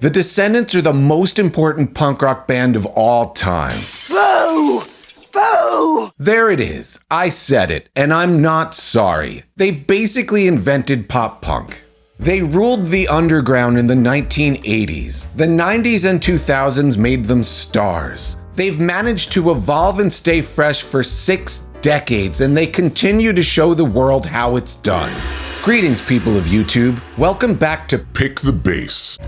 The Descendents are the most important punk rock band of all time. Boo! Boo! There it is. I said it, and I'm not sorry. They basically invented pop punk. They ruled the underground in the 1980s. The 90s and 2000s made them stars. They've managed to evolve and stay fresh for 6 decades, and they continue to show the world how it's done. Greetings, people of YouTube. Welcome back to Pick the Bass.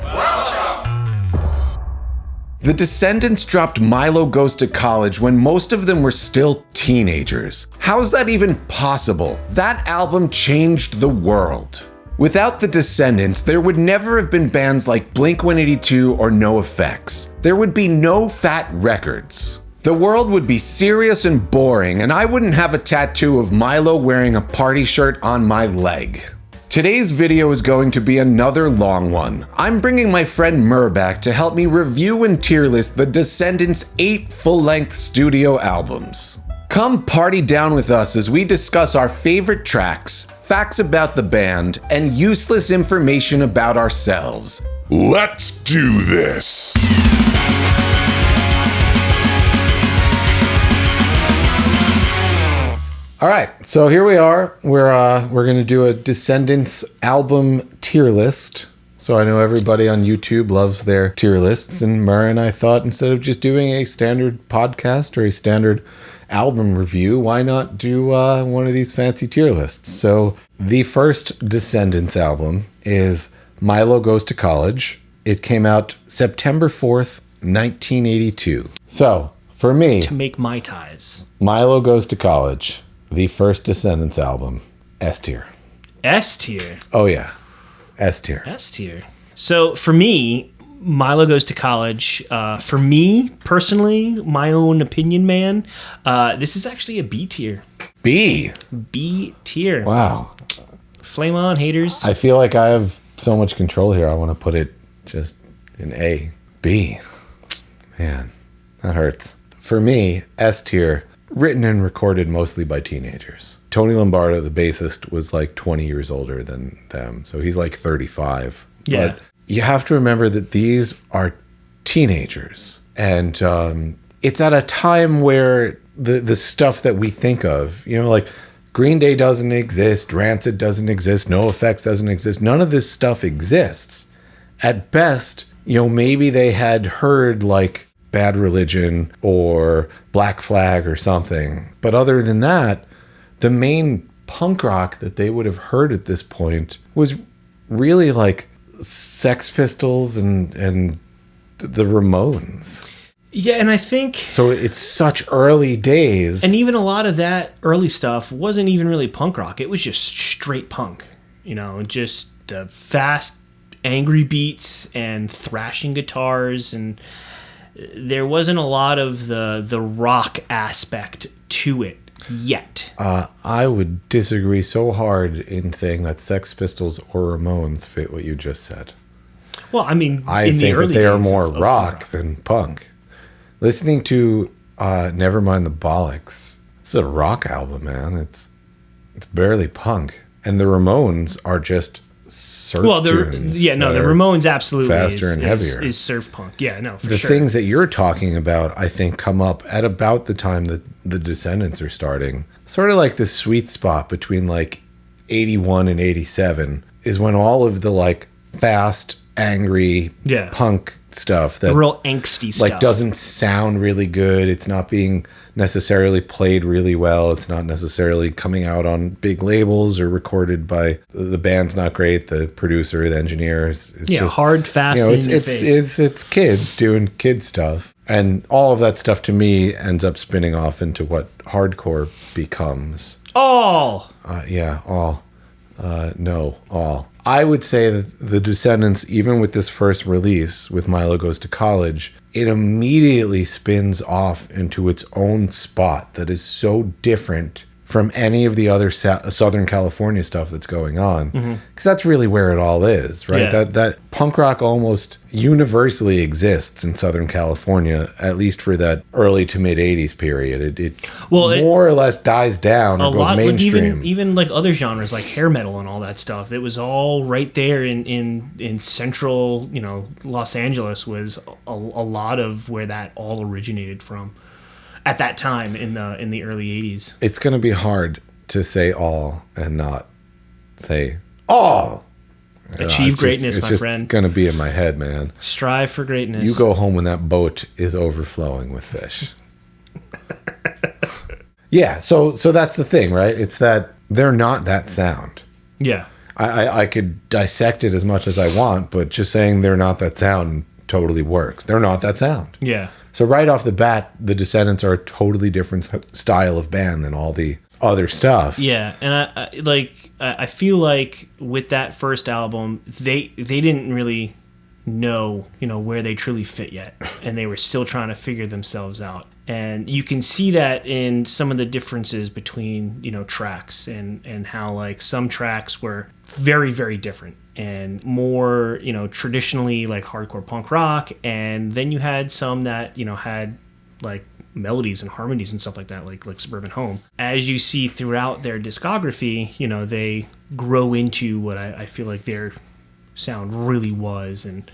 The Descendents dropped Milo Goes to College when most of them were still teenagers. How's that even possible? That album changed the world. Without the Descendents, there would never have been bands like Blink-182 or NoFX. There would be no Fat Records. The world would be serious and boring, and I wouldn't have a tattoo of Milo wearing a party shirt on my leg. Today's video is going to be another long one. I'm bringing my friend Mur back to help me review and tier list the Descendents' 8 full-length studio albums. Come party down with us as we discuss our favorite tracks, facts about the band, and useless information about ourselves. Let's do this! All right, so here we are. We're gonna do a Descendents album tier list. So I know everybody on YouTube loves their tier lists, and Mur and I thought instead of just doing a standard podcast or a standard album review, why not do one of these fancy tier lists? So the first Descendents album is Milo Goes to College. It came out September 4th, 1982. So for me, To make my ties. Milo Goes to College, the first Descendents album, S tier. S tier. Oh yeah, S tier. S tier. So for me, Milo Goes to College. For me personally, my own opinion, man, this is actually a B tier. B. B tier. Wow. Flame on, haters. I feel like I have so much control here. I want to put it just in A. B. Man, that hurts. For me, S tier, written and recorded mostly by teenagers. Tony Lombardo, the bassist, was like 20 years older than them. So he's like 35. Yeah. But you have to remember that these are teenagers. And it's at a time where the stuff that we think of, you know, like Green Day doesn't exist, Rancid doesn't exist, NoFX doesn't exist. None of this stuff exists. At best, you know, maybe they had heard like Bad Religion or Black Flag or something. But other than that, the main punk rock that they would have heard at this point was really like Sex Pistols and the Ramones. Yeah, and I think... So it's such early days. And even a lot of that early stuff wasn't even really punk rock. It was just straight punk. You know, just fast, angry beats and thrashing guitars, and there wasn't a lot of the rock aspect to it yet. I would disagree so hard in saying that Sex Pistols or Ramones fit what you just said. Well, I mean, I think that they are more rock than punk. Listening to Nevermind the Bollocks, it's a rock album, man. It's barely punk. And the Ramones are just surf tunes. The Ramones absolutely faster and heavier. Is surf punk. Yeah, no, for the sure. things that you're talking about, I think, come up at about the time that the Descendents are starting. Sort of like the sweet spot between like 81 and 87 is when all of the like fast, angry punk stuff that the real angsty stuff like doesn't sound really good. It's not being necessarily played really well. It's not necessarily coming out on big labels or recorded by the band's not great. The producer, the engineer is just hard, fast. You know, it's kids doing kid stuff, and all of that stuff to me ends up spinning off into what hardcore becomes. All. I would say that the Descendents, even with this first release, with Milo Goes to College, it immediately spins off into its own spot that is so different from any of the other Southern California stuff that's going on, because that's really where it all is, right? Yeah. That punk rock almost universally exists in Southern California, at least for that early to mid 80s period. It more or less dies down or goes mainstream. Like even like other genres like hair metal and all that stuff, it was all right there in central, Los Angeles was a lot of where that all originated from at that time in the early 80s. It's going to be hard to say all and not say all. Achieve greatness, my friend. It's going to be in my head, man. Strive for greatness. You go home when that boat is overflowing with fish. Yeah, so that's the thing, right? It's that they're not that sound. Yeah. I could dissect it as much as I want, but just saying they're not that sound totally works. They're not that sound. Yeah. So right off the bat, the Descendents are a totally different style of band than all the other stuff. Yeah, and I feel like with that first album, they didn't really know, where they truly fit yet, and they were still trying to figure themselves out. And you can see that in some of the differences between, tracks and how like some tracks were very, very different and more, traditionally like hardcore punk rock. And then you had some that, had like melodies and harmonies and stuff like that, like Suburban Home. As you see throughout their discography, they grow into what I feel like their sound really was. And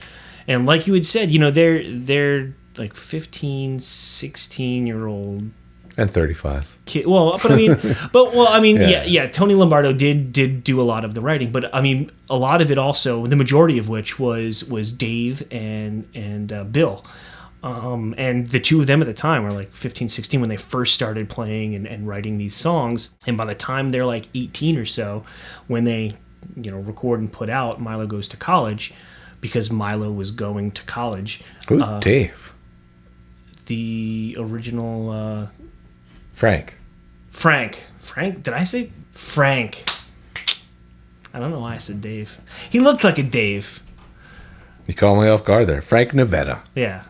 like you had said, they're like 15, 16-year-old and 35 kid. Well, but I mean, yeah. Tony Lombardo did do a lot of the writing, but I mean, a lot of it also, the majority of which was Dave and Bill. And the two of them at the time were like 15, 16 when they first started playing and writing these songs. And by the time they're like 18 or so, when they, record and put out Milo Goes to College, because Milo was going to college. Who's Dave? The original Frank. Did I say Frank? I don't know why I said Dave. He looked like a Dave. You caught me off guard there. Frank Nevada. Yeah.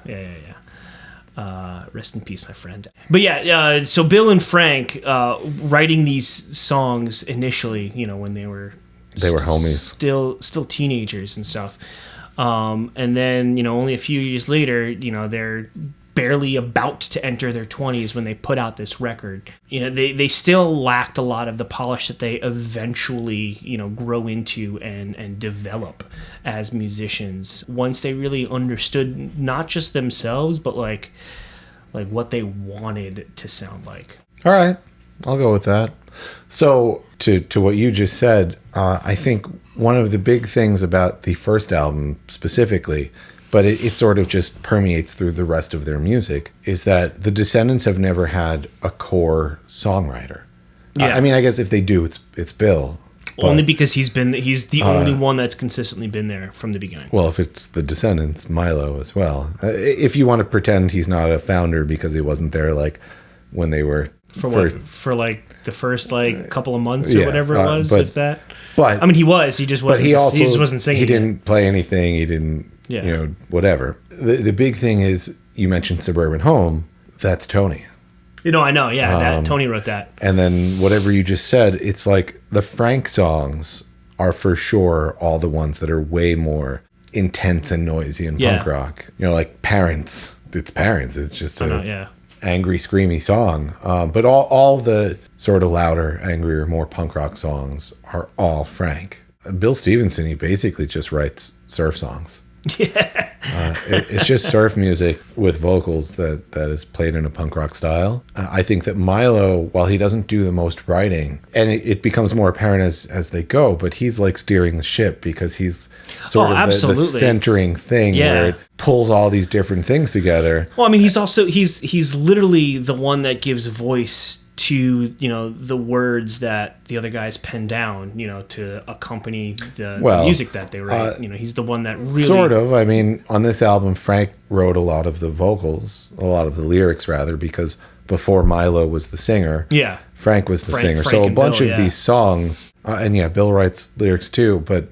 Rest in peace, my friend. But yeah, so Bill and Frank writing these songs initially, when they were homies, still teenagers and stuff. And then, only a few years later, they're barely about to enter their 20s when they put out this record. They still lacked a lot of the polish that they eventually, grow into and develop as musicians once they really understood not just themselves, but like what they wanted to sound like. All right, I'll go with that. So to what you just said, I think one of the big things about the first album specifically, but it sort of just permeates through the rest of their music, is that the Descendents have never had a core songwriter. Yeah. I mean, I guess if they do, it's Bill. Only because he's the only one that's consistently been there from the beginning. Well, if it's the Descendents, Milo as well. If you want to pretend he's not a founder because he wasn't there like when they were for like the first like couple of months or whatever it was, if that. But I mean, he was. He just wasn't. He just wasn't singing. He didn't play anything. He didn't. Yeah. Whatever. The big thing is, you mentioned Suburban Home. That's Tony. I know. Yeah, that Tony wrote that. And then whatever you just said, it's like the Frank songs are for sure all the ones that are way more intense and noisy in punk rock. Like Parents. It's Parents. It's just angry, screamy song. But all the sort of louder, angrier, more punk rock songs are all Frank. Bill Stevenson, he basically just writes surf songs. Yeah. It's just surf music with vocals that is played in a punk rock style. I think that Milo, while he doesn't do the most writing, and it becomes more apparent as they go, but he's like steering the ship because he's sort of the centering thing where it pulls all these different things together. Well, I mean, he's literally the one that gives voice to the words that the other guys pen down to accompany the music that they write. He's the one that really sort of. I mean, on this album, Frank wrote a lot of the vocals, a lot of the lyrics rather, because before Milo was the singer, Frank was the singer. So a bunch of these songs, and Bill writes lyrics too, but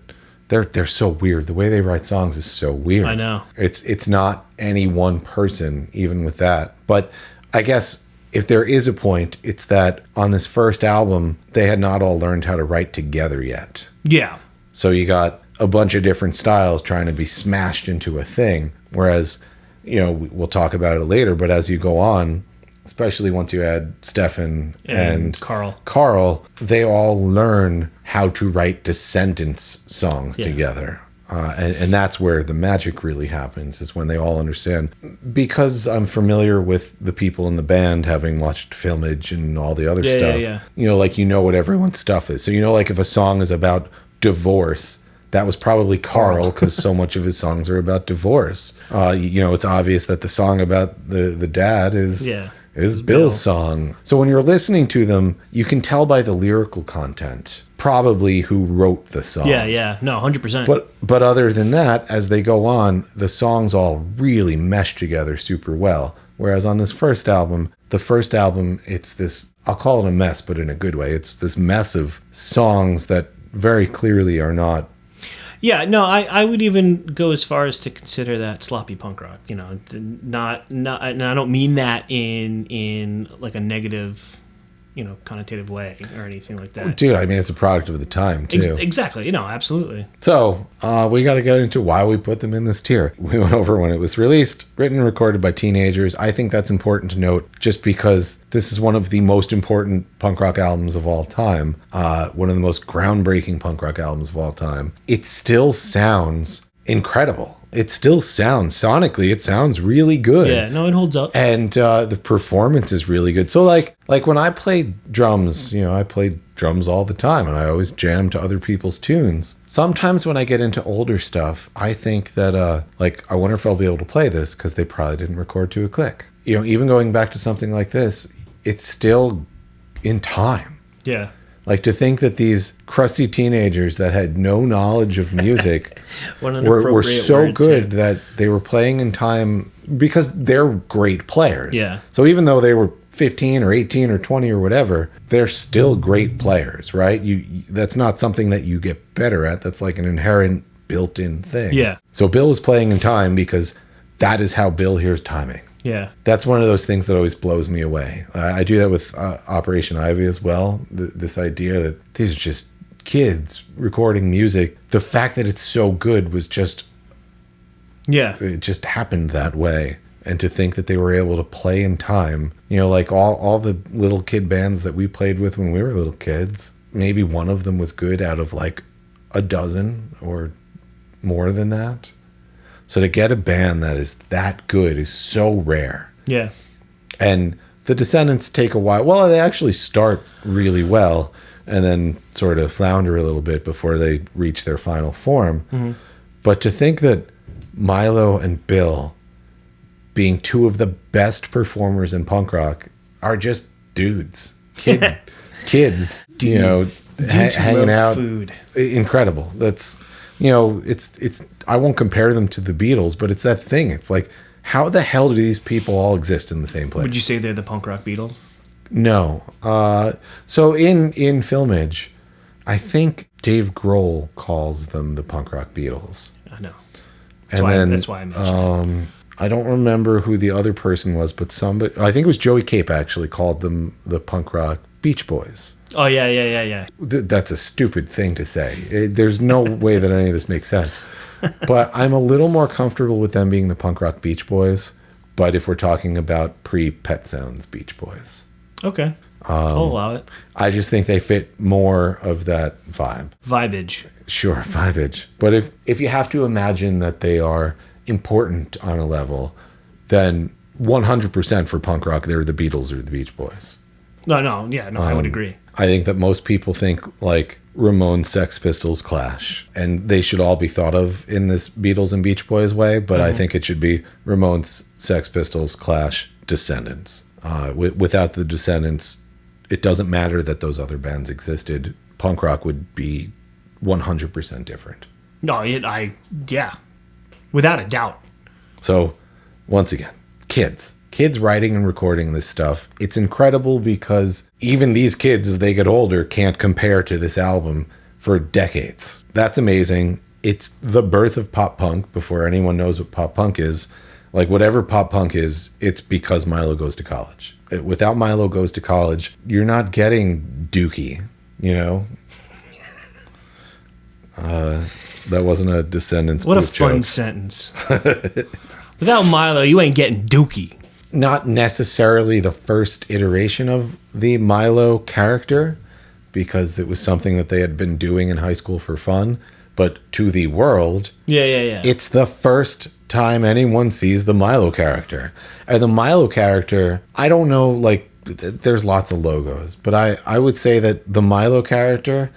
they're so weird. The way they write songs is so weird. I know. It's not any one person, even with that. But I guess if there is a point, it's that on this first album, they had not all learned how to write together yet. Yeah. So you got a bunch of different styles trying to be smashed into a thing. Whereas, we'll talk about it later, but as you go on, especially once you add Stefan and Carl, they all learn how to write Descendents songs together. And that's where the magic really happens, is when they all understand. Because I'm familiar with the people in the band, having watched Filmage and all the other stuff, what everyone's stuff is. So, if a song is about divorce, that was probably Carl, because so much of his songs are about divorce. It's obvious that the song about the dad is Bill's song. So when you're listening to them, you can tell by the lyrical content probably who wrote the song. Yeah. No, 100%. But other than that, as they go on, the songs all really mesh together super well. Whereas on this first album, it's this, I'll call it a mess, but in a good way. It's this mess of songs that very clearly are not. Yeah, no, I would even go as far as to consider that sloppy punk rock. Not, and I don't mean that in like a negative, connotative way or anything like that. Dude, I mean, it's a product of the time too. Exactly, absolutely. So we got to get into why we put them in this tier. We went over when it was released, written and recorded by teenagers. I think that's important to note, just because this is one of the most important punk rock albums of all time. One of the most groundbreaking punk rock albums of all time. It still sounds incredible. It still sounds, sonically, it sounds really good. Yeah, no, it holds up. And the performance is really good. So like when I played drums, I played drums all the time, and I always jammed to other people's tunes. Sometimes when I get into older stuff, I think that I wonder if I'll be able to play this, because they probably didn't record to a click. Even going back to something like this, it's still in time. Yeah. Like, to think that these crusty teenagers that had no knowledge of music were so good that they were playing in time, because they're great players. Yeah. So even though they were 15 or 18 or 20 or whatever, they're still great players, right? That's not something that you get better at. That's like an inherent built-in thing. Yeah. So Bill was playing in time because that is how Bill hears timing. Yeah. That's one of those things that always blows me away. I do that with Operation Ivy as well. This idea that these are just kids recording music. The fact that it's so good was just... Yeah. It just happened that way. And to think that they were able to play in time, like all the little kid bands that we played with when we were little kids, maybe one of them was good out of like a dozen or more than that. So to get a band that is that good is so rare. Yeah. And the Descendents take a while. Well, they actually start really well and then sort of flounder a little bit before they reach their final form. Mm-hmm. But to think that Milo and Bill, being two of the best performers in punk rock, are just dudes. Kids, dudes hanging out. Food. Incredible. That's... it's I won't compare them to the Beatles, but it's that thing. It's like, how the hell do these people all exist in the same place? Would you say they're the punk rock Beatles? No. So in Filmage, I think Dave Grohl calls them the punk rock Beatles. I know. That's why I mentioned it. I don't remember who the other person was, but I think it was Joey Cape actually called them the punk rock Beach Boys. Oh, yeah. That's a stupid thing to say. There's no way that any of this makes sense. But I'm a little more comfortable with them being the punk rock Beach Boys. But if we're talking about pre-Pet Sounds Beach Boys. Okay. I'll allow it. I just think they fit more of that vibe. Vibage. Sure, vibage. But if you have to imagine that they are important on a level, then 100% for punk rock, they're the Beatles or the Beach Boys. No, I would agree. I think that most people think like Ramones, Sex Pistols, Clash, and they should all be thought of in this Beatles and Beach Boys way, but I think it should be Ramones, Sex Pistols, Clash, Descendents. Without the Descendents, it doesn't matter that those other bands existed. Punk rock would be 100% different. No, without a doubt. So, once again, kids writing and recording this stuff. It's incredible because even these kids, as they get older, can't compare to this album for decades. That's amazing. It's the birth of pop punk before anyone knows what pop punk is. Like whatever pop punk is, it's because Milo Goes to College. Without Milo Goes to College, you're not getting Dookie, you know? That wasn't a Descendents. What a spoof fun joke. sentence. Without Milo, you ain't getting Dookie. Not necessarily the first iteration of the Milo character, because it was something that they had been doing in high school for fun, but to the world, Yeah. it's the first time anyone sees the Milo character. And the Milo character, I don't know, like, there's lots of logos, but I would say that the Milo character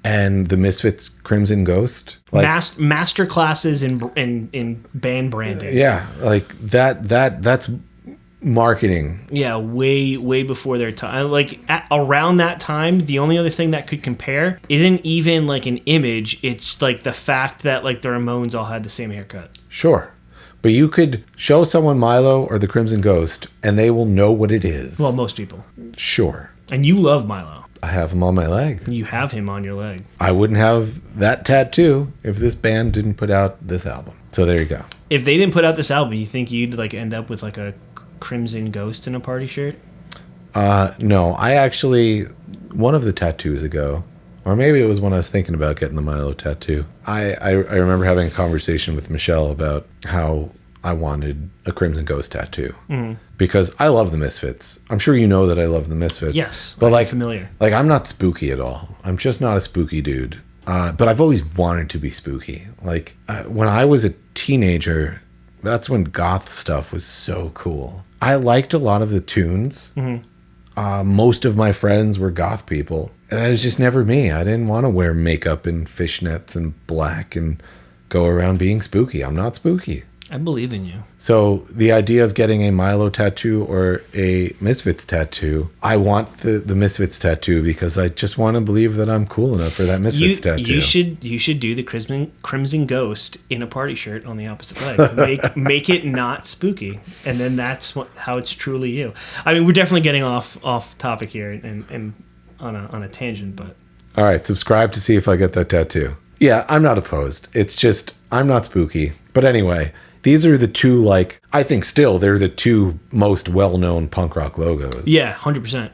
and the Misfits Crimson Ghost, like, Master classes in band branding. yeah, like that's marketing. Yeah, way before their time. Like around that time, the only other thing that could compare isn't even like an image. It's like the fact that like the Ramones all had the same haircut. Sure. But you could show someone Milo or the Crimson Ghost and they will know what it is. Well, most people. Sure. And you love Milo. I have him on my leg. You have him on your leg. I wouldn't have that tattoo if this band didn't put out this album. So there you go. If they didn't put out this album, you think you'd like end up with like a Crimson Ghost in a party shirt? No, I actually, one of the tattoos ago, or maybe it was when I was thinking about getting the Milo tattoo, I remember having a conversation with Michelle about how I wanted a Crimson Ghost tattoo. Mm-hmm. Because I love the Misfits. I'm sure you know that I love the Misfits. Yes, but I'm like familiar. Like I'm not spooky at all. I'm just not a spooky dude. But I've always wanted to be spooky. Like when I was a teenager, that's when goth stuff was so cool. I liked a lot of the tunes. Mm-hmm. Most of my friends were goth people. And that was just never me. I didn't want to wear makeup and fishnets and black and go around being spooky. I'm not spooky. I believe in you. So the idea of getting a Milo tattoo or a Misfits tattoo, I want the Misfits tattoo because I just want to believe that I'm cool enough for that Misfits tattoo. You should do the Crimson Ghost in a party shirt on the opposite leg. Make it not spooky, and then that's how it's truly you. I mean, we're definitely getting off topic here and on a tangent, but all right, subscribe to see if I get that tattoo. Yeah, I'm not opposed. It's just I'm not spooky. But anyway. These are the two, like, I think still they're the two most well-known punk rock logos. Yeah, 100%.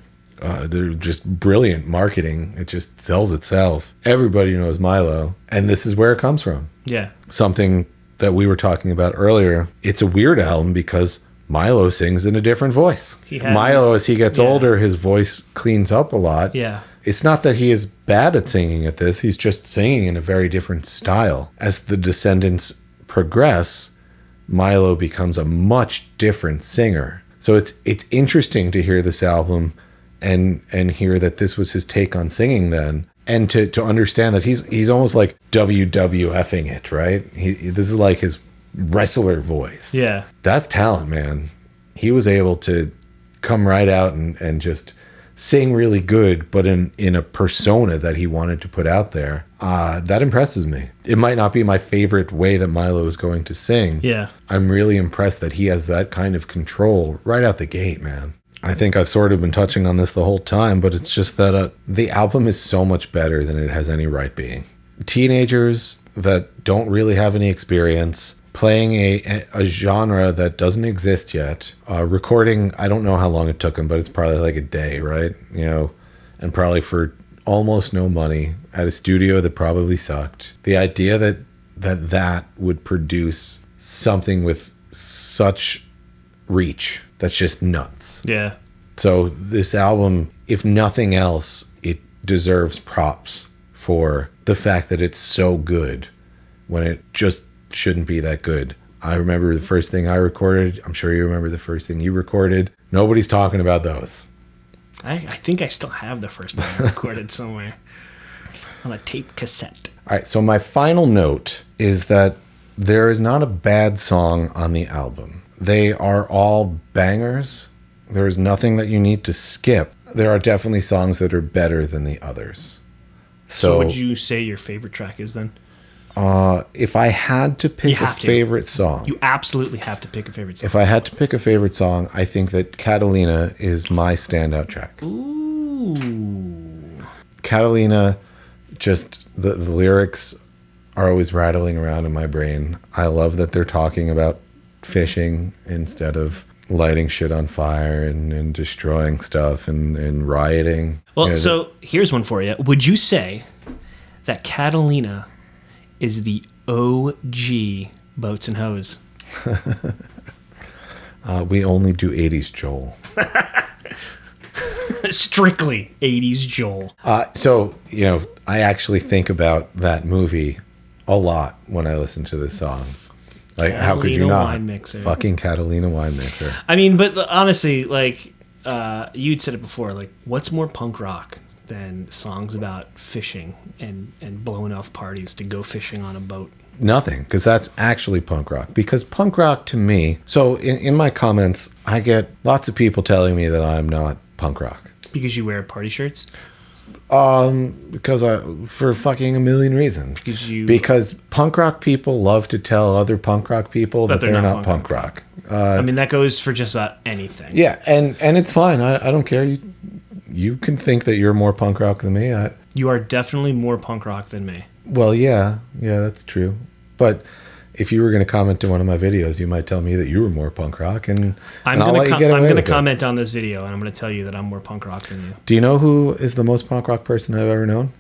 They're just brilliant marketing. It just sells itself. Everybody knows Milo, and this is where it comes from. Yeah. Something that we were talking about earlier. It's a weird album because Milo sings in a different voice. Milo, as he gets older, his voice cleans up a lot. Yeah. It's not that he is bad at singing at this. He's just singing in a very different style. As the Descendents progress, Milo becomes a much different singer. So it's interesting to hear this album and hear that this was his take on singing then, and to understand that he's almost like WWFing it, right? This is like his wrestler voice. Yeah. That's talent, man. He was able to come right out and just sing really good, but in a persona that he wanted to put out there. That impresses me. It might not be my favorite way that Milo is going to sing. Yeah. I'm really impressed that he has that kind of control right out the gate, man. I think I've sort of been touching on this the whole time, but it's just that the album is so much better than it has any right being. Teenagers that don't really have any experience, playing a genre that doesn't exist yet, recording, I don't know how long it took him, but it's probably like a day, right? You know, and probably for almost no money at a studio that probably sucked. The idea that would produce something with such reach, that's just nuts. Yeah. So this album, if nothing else, it deserves props for the fact that it's so good when it just shouldn't be that good. I remember the first thing I recorded. I'm sure you remember the first thing you recorded. Nobody's talking about those. I think I still have the first thing I recorded somewhere on a tape cassette. All right, so my final note is that there is not a bad song on the album. They are all bangers. There is nothing that you need to skip. There are definitely songs that are better than the others. So would you say your favorite track is then? If I had to pick a favorite song. You absolutely have to pick a favorite song. If I had to pick a favorite song, I think that Catalina is my standout track. Ooh. Catalina, just the lyrics are always rattling around in my brain. I love that they're talking about fishing instead of lighting shit on fire and destroying stuff and rioting. Well, You know, so here's one for you. Would you say that Catalina is the OG boats and hose? we only do 80s Joel. Strictly 80s Joel. So, I actually think about that movie a lot when I listen to this song. Like, how could you Catalina not? wine mixer. Fucking Catalina wine mixer. I mean, but honestly, like, you'd said it before, like, what's more punk rock than songs about fishing and blowing off parties to go fishing on a boat? Nothing, because that's actually punk rock. Because punk rock to me, so in my comments, I get lots of people telling me that I'm not punk rock. Because you wear party shirts? Because for fucking a million reasons. Because punk rock people love to tell other punk rock people that they're not punk rock. I mean, that goes for just about anything. Yeah, and it's fine. I don't care. You can think that you're more punk rock than me. You are definitely more punk rock than me. Well, yeah, that's true. But if you were going to comment to one of my videos, you might tell me that you were more punk rock, and I'm going to comment on this video, and I'm going to tell you that I'm more punk rock than you. Do you know who is the most punk rock person I've ever known?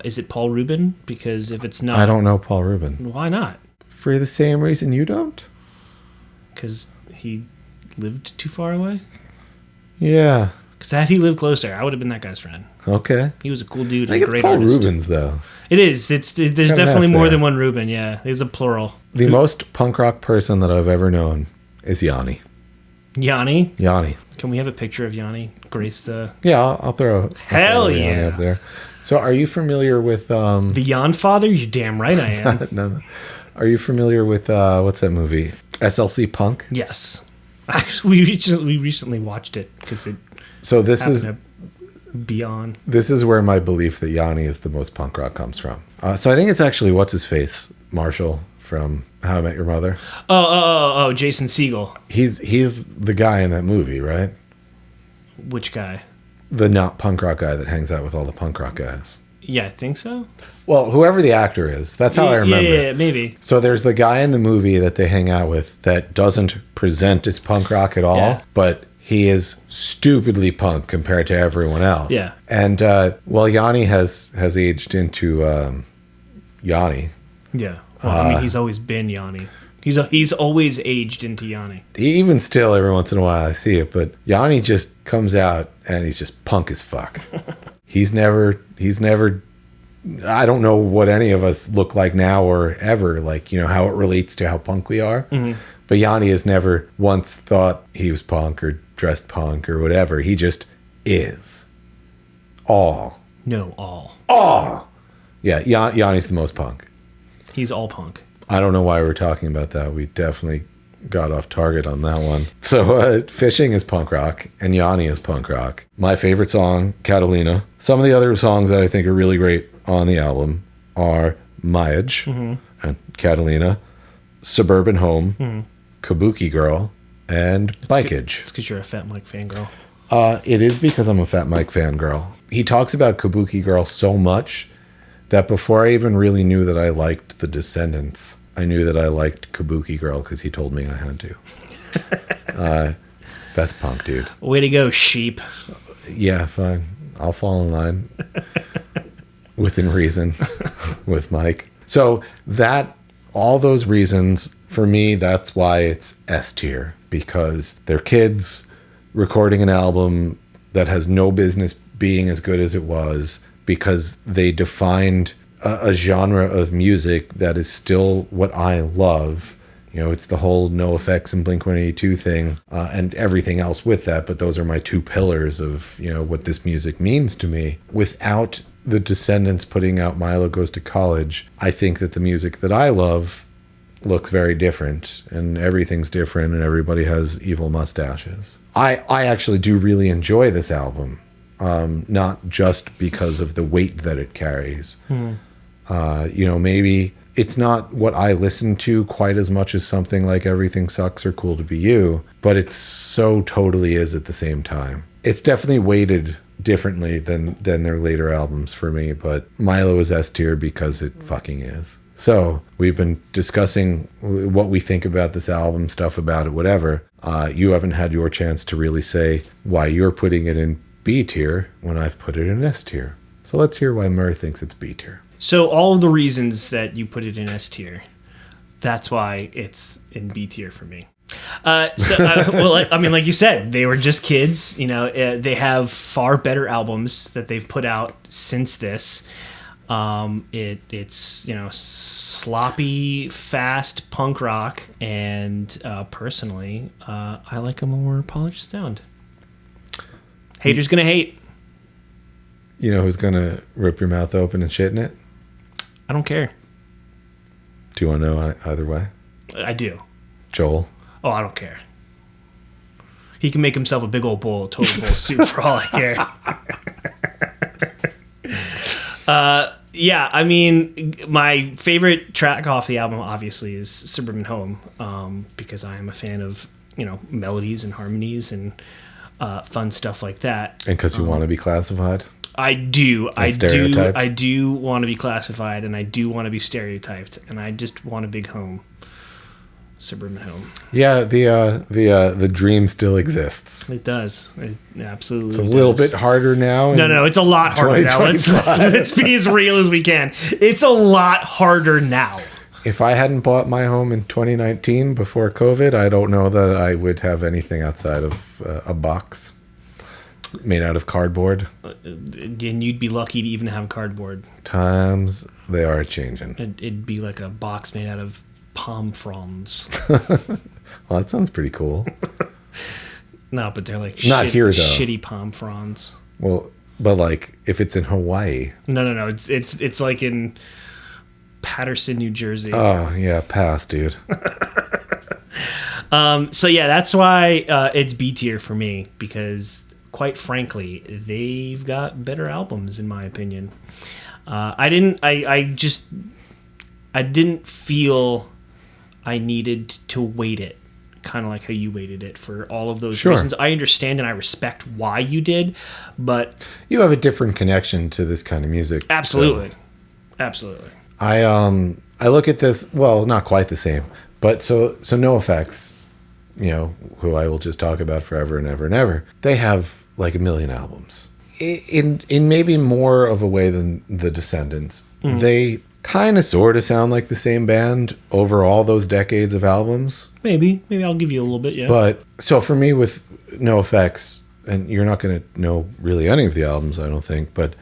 Is it Paul Rubin? Because if it's not... I don't know Paul Rubin. Why not? For the same reason you don't? Because he lived too far away? Yeah. Because had he lived closer, I would have been that guy's friend. Okay. He was a cool dude I and think a great it's Paul artist. Rubens, though. It is. There's definitely more than one Rubin, yeah. There's a plural. The most punk rock person that I've ever known is Yanni. Yanni? Yanni. Can we have a picture of Yanni grace the... Yeah, I'll throw Hell Yanni yeah. up there. So are you familiar with... The Yan Father? You damn right I am. No. Are you familiar with, what's that movie? SLC Punk? Yes. Actually, we recently watched it because it... So this is... Beyond. This is where my belief that Yanni is the most punk rock comes from. So I think it's actually what's his face, Marshall from How I Met Your Mother. Oh, Jason Segel. He's the guy in that movie, right? Which guy? The not punk rock guy that hangs out with all the punk rock guys. Yeah, I think so. Well, whoever the actor is, that's how I remember. Yeah, maybe. So there's the guy in the movie that they hang out with that doesn't present as punk rock at all, but he is stupidly punk compared to everyone else. Yeah. And Yanni has aged into Yanni. Yeah. Well, I mean, he's always been Yanni. He's always aged into Yanni. Even still, every once in a while I see it, but Yanni just comes out and he's just punk as fuck. He's never. I don't know what any of us look like now or ever, like, how it relates to how punk we are. Mm-hmm. But Yanni has never once thought he was punk or dressed punk or whatever. He just is. All. Yeah, Yanni's the most punk. He's all punk. I don't know why we're talking about that. We definitely got off target on that one. So fishing is punk rock and Yanni is punk rock. My favorite song, Catalina. Some of the other songs that I think are really great on the album are Mayaj and Catalina, Suburban Home, Kabuki Girl, and Bikeage. It's because you're a Fat Mike fangirl. It is because I'm a Fat Mike fangirl. He talks about Kabuki Girl so much that before I even really knew that I liked the Descendents, I knew that I liked Kabuki Girl because he told me I had to. That's punk, dude. Way to go, sheep. Yeah, fine. I'll fall in line. Within reason. With Mike. So all those reasons, for me, that's why it's S tier. Because they're kids recording an album that has no business being as good as it was, because they defined a genre of music that is still what I love. It's the whole NoFX and Blink-182 thing, and everything else with that, but those are my two pillars of, what this music means to me. Without the Descendents putting out Milo Goes to College, I think that the music that I love looks very different, and everything's different, and everybody has evil mustaches. I actually do really enjoy this album, not just because of the weight that it carries. Maybe it's not what I listen to quite as much as something like Everything Sucks or Cool to Be You, but it so totally is at the same time. It's definitely weighted differently than their later albums for me, but Milo is S tier because it fucking is. So we've been discussing what we think about this album, stuff about it, whatever. You haven't had your chance to really say why you're putting it in B tier when I've put it in S tier. So let's hear why Mur thinks it's B tier. So all of the reasons that you put it in S tier, that's why it's in B tier for me. Like you said, they were just kids. They have far better albums that they've put out since this. It's sloppy, fast punk rock, and personally, I like a more polished sound. Haters gonna hate. You know who's gonna rip your mouth open and shit in it? I don't care. Do you want to know either way? I do. Joel. Oh, I don't care. He can make himself a big old bowl of total bowl soup for all I care. Yeah, I mean, my favorite track off the album obviously is Suburban Home, because I am a fan of, melodies and harmonies and fun stuff like that. And because you want to be classified? I do. I stereotyped? do want to be classified, and I do want to be stereotyped, and I just want a big home. Suburban home. Yeah, the dream still exists. It does. It absolutely It's a little bit harder now. No, it's a lot harder now. Let's be as real as we can. It's a lot harder now. If I hadn't bought my home in 2019 before COVID, I don't know that I would have anything outside of a box made out of cardboard. And you'd be lucky to even have cardboard. Times they are changing. It'd be like a box made out of palm fronds. Well, that sounds pretty cool. No, but they're like not here though. Shitty palm fronds. Well, but like if it's in Hawaii. No. It's like in Patterson, New Jersey. Oh yeah, pass, dude. So yeah, that's why it's B tier for me, because quite frankly, they've got better albums in my opinion. I didn't feel I needed to weight it, kind of like how you weighted it for all of those reasons. I understand and I respect why you did, but you have a different connection to this kind of music. Absolutely. So. Absolutely. I look at this, well, not quite the same, but so NoFX, who I will just talk about forever and ever and ever, they have like 1 million albums. In maybe more of a way than the Descendents. Mm. They kind of sort of sound like the same band over all those decades of albums. Maybe I'll give you a little bit, yeah. But so for me with NoFX, and you're not going to know really any of the albums, I don't think, but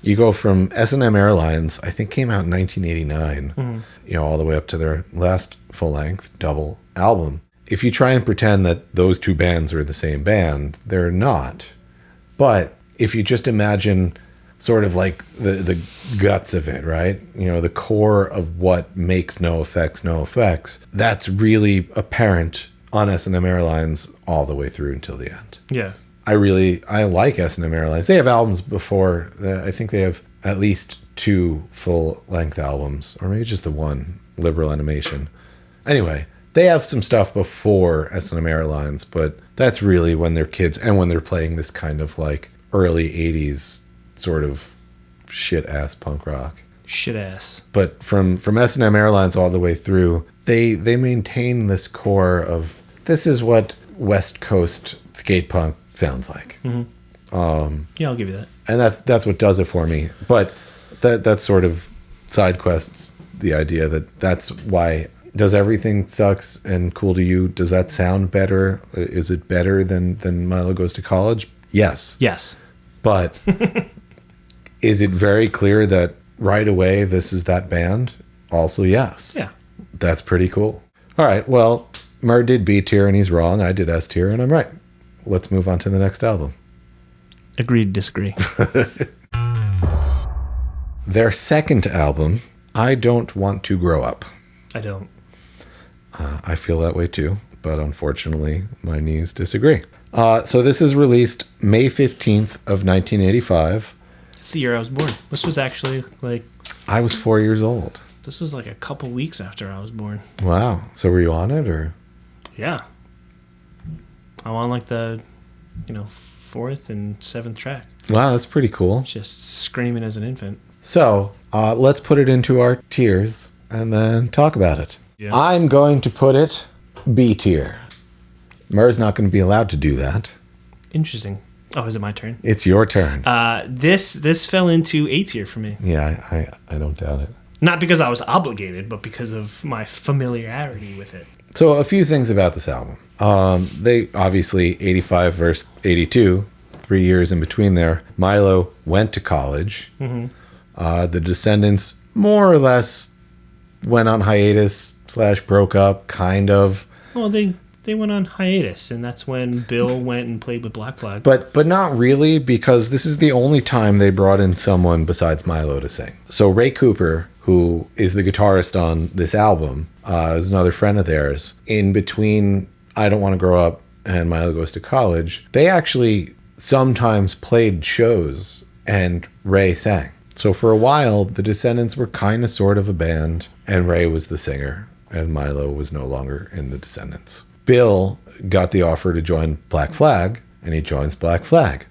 you go from S&M Airlines, I think came out in 1989, all the way up to their last full-length double album. If you try and pretend that those two bands are the same band, they're not. But if you just imagine sort of like the guts of it, right? The core of what makes NoFX, that's really apparent on S&M Airlines all the way through until the end. Yeah. I like S&M Airlines. They have albums before. I think they have at least 2 full-length albums, or maybe just the one, Liberal Animation. Anyway, they have some stuff before S&M Airlines, but that's really when they're kids and when they're playing this kind of like early 80s sort of shit-ass punk rock. Shit-ass. But from S&M Airlines all the way through, they maintain this core of, this is what West Coast skate punk sounds like. Mm-hmm. Yeah, I'll give you that. And that's what does it for me. But that sort of side quests the idea that's why. Does Everything Sucks and Cool to You, does that sound better? Is it better than Milo Goes to College? Yes. But is it very clear that right away this is that band? Also, yes. Yeah. That's pretty cool. All right, well, Mur did B tier and he's wrong. I did S tier and I'm right. Let's move on to the next album. Agreed, disagree. Their second album, I Don't Want to Grow Up. I don't. I feel that way too, but unfortunately, my knees disagree. So this is released May 15th of 1985. It's the year I was born. This was actually like... I was 4 years old. This was like a couple weeks after I was born. Wow. So were you on it, or? Yeah. I'm on like the, 4th and 7th track. Wow, that's pretty cool. Just screaming as an infant. So let's put it into our tiers. and then talk about it. Yeah. I'm going to put it B tier. Mur's not going to be allowed to do that. Interesting. Oh, is it my turn? It's your turn. This fell into A tier for me. Yeah, I don't doubt it. Not because I was obligated, but because of my familiarity with it. So a few things about this album. They obviously 85 versus 82, 3 years in between there. Milo went to college. The Descendents more or less went on hiatus / broke up, kind of. Well, they went on hiatus, and that's when Bill went and played with Black Flag. But not really, because this is the only time they brought in someone besides Milo to sing. So Ray Cooper, who is the guitarist on this album, is another friend of theirs. In between I Don't Want to Grow Up and Milo Goes to College, they actually sometimes played shows and Ray sang. So for a while, the Descendents were kind of sort of a band, and Ray was the singer, and Milo was no longer in the Descendents. Bill got the offer to join Black Flag, and he joins Black Flag.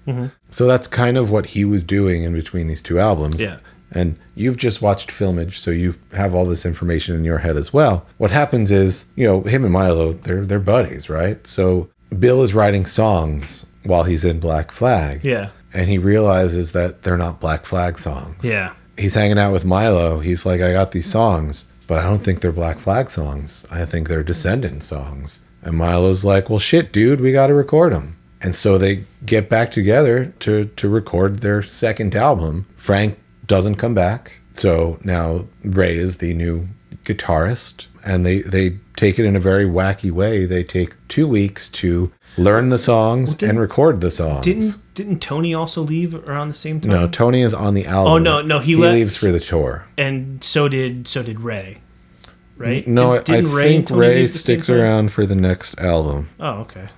So that's kind of what he was doing in between these two albums. Yeah. And you've just watched Filmage, so you have all this information in your head as well. What happens is, him and Milo, they're buddies, right? So Bill is writing songs while he's in Black Flag. Yeah. And he realizes that they're not Black Flag songs. Yeah. He's hanging out with Milo. He's like, I got these songs, but I don't think they're Black Flag songs. I think they're Descendant songs. And Milo's like, well, shit, dude, we got to record them. And so they get back together to record their second album. Frank doesn't come back. So now Ray is the new guitarist. And they take it in a very wacky way. They take 2 weeks to learn the songs and record the songs. Didn't Tony also leave around the same time? No, Tony is on the album. Oh no, he leaves for the tour. And so did Ray. Right? No, I think Ray leave the sticks same time? around for the next album. Oh, okay.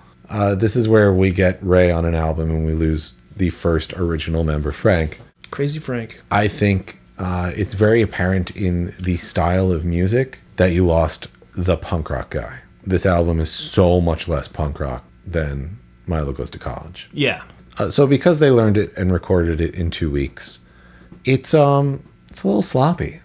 This is where we get Ray on an album and we lose the first original member, Frank. Crazy Frank. I think it's very apparent in the style of music that you lost the punk rock guy. This album is so much less punk rock than Milo Goes to College. Yeah. So because they learned it and recorded it in 2 weeks, it's a little sloppy.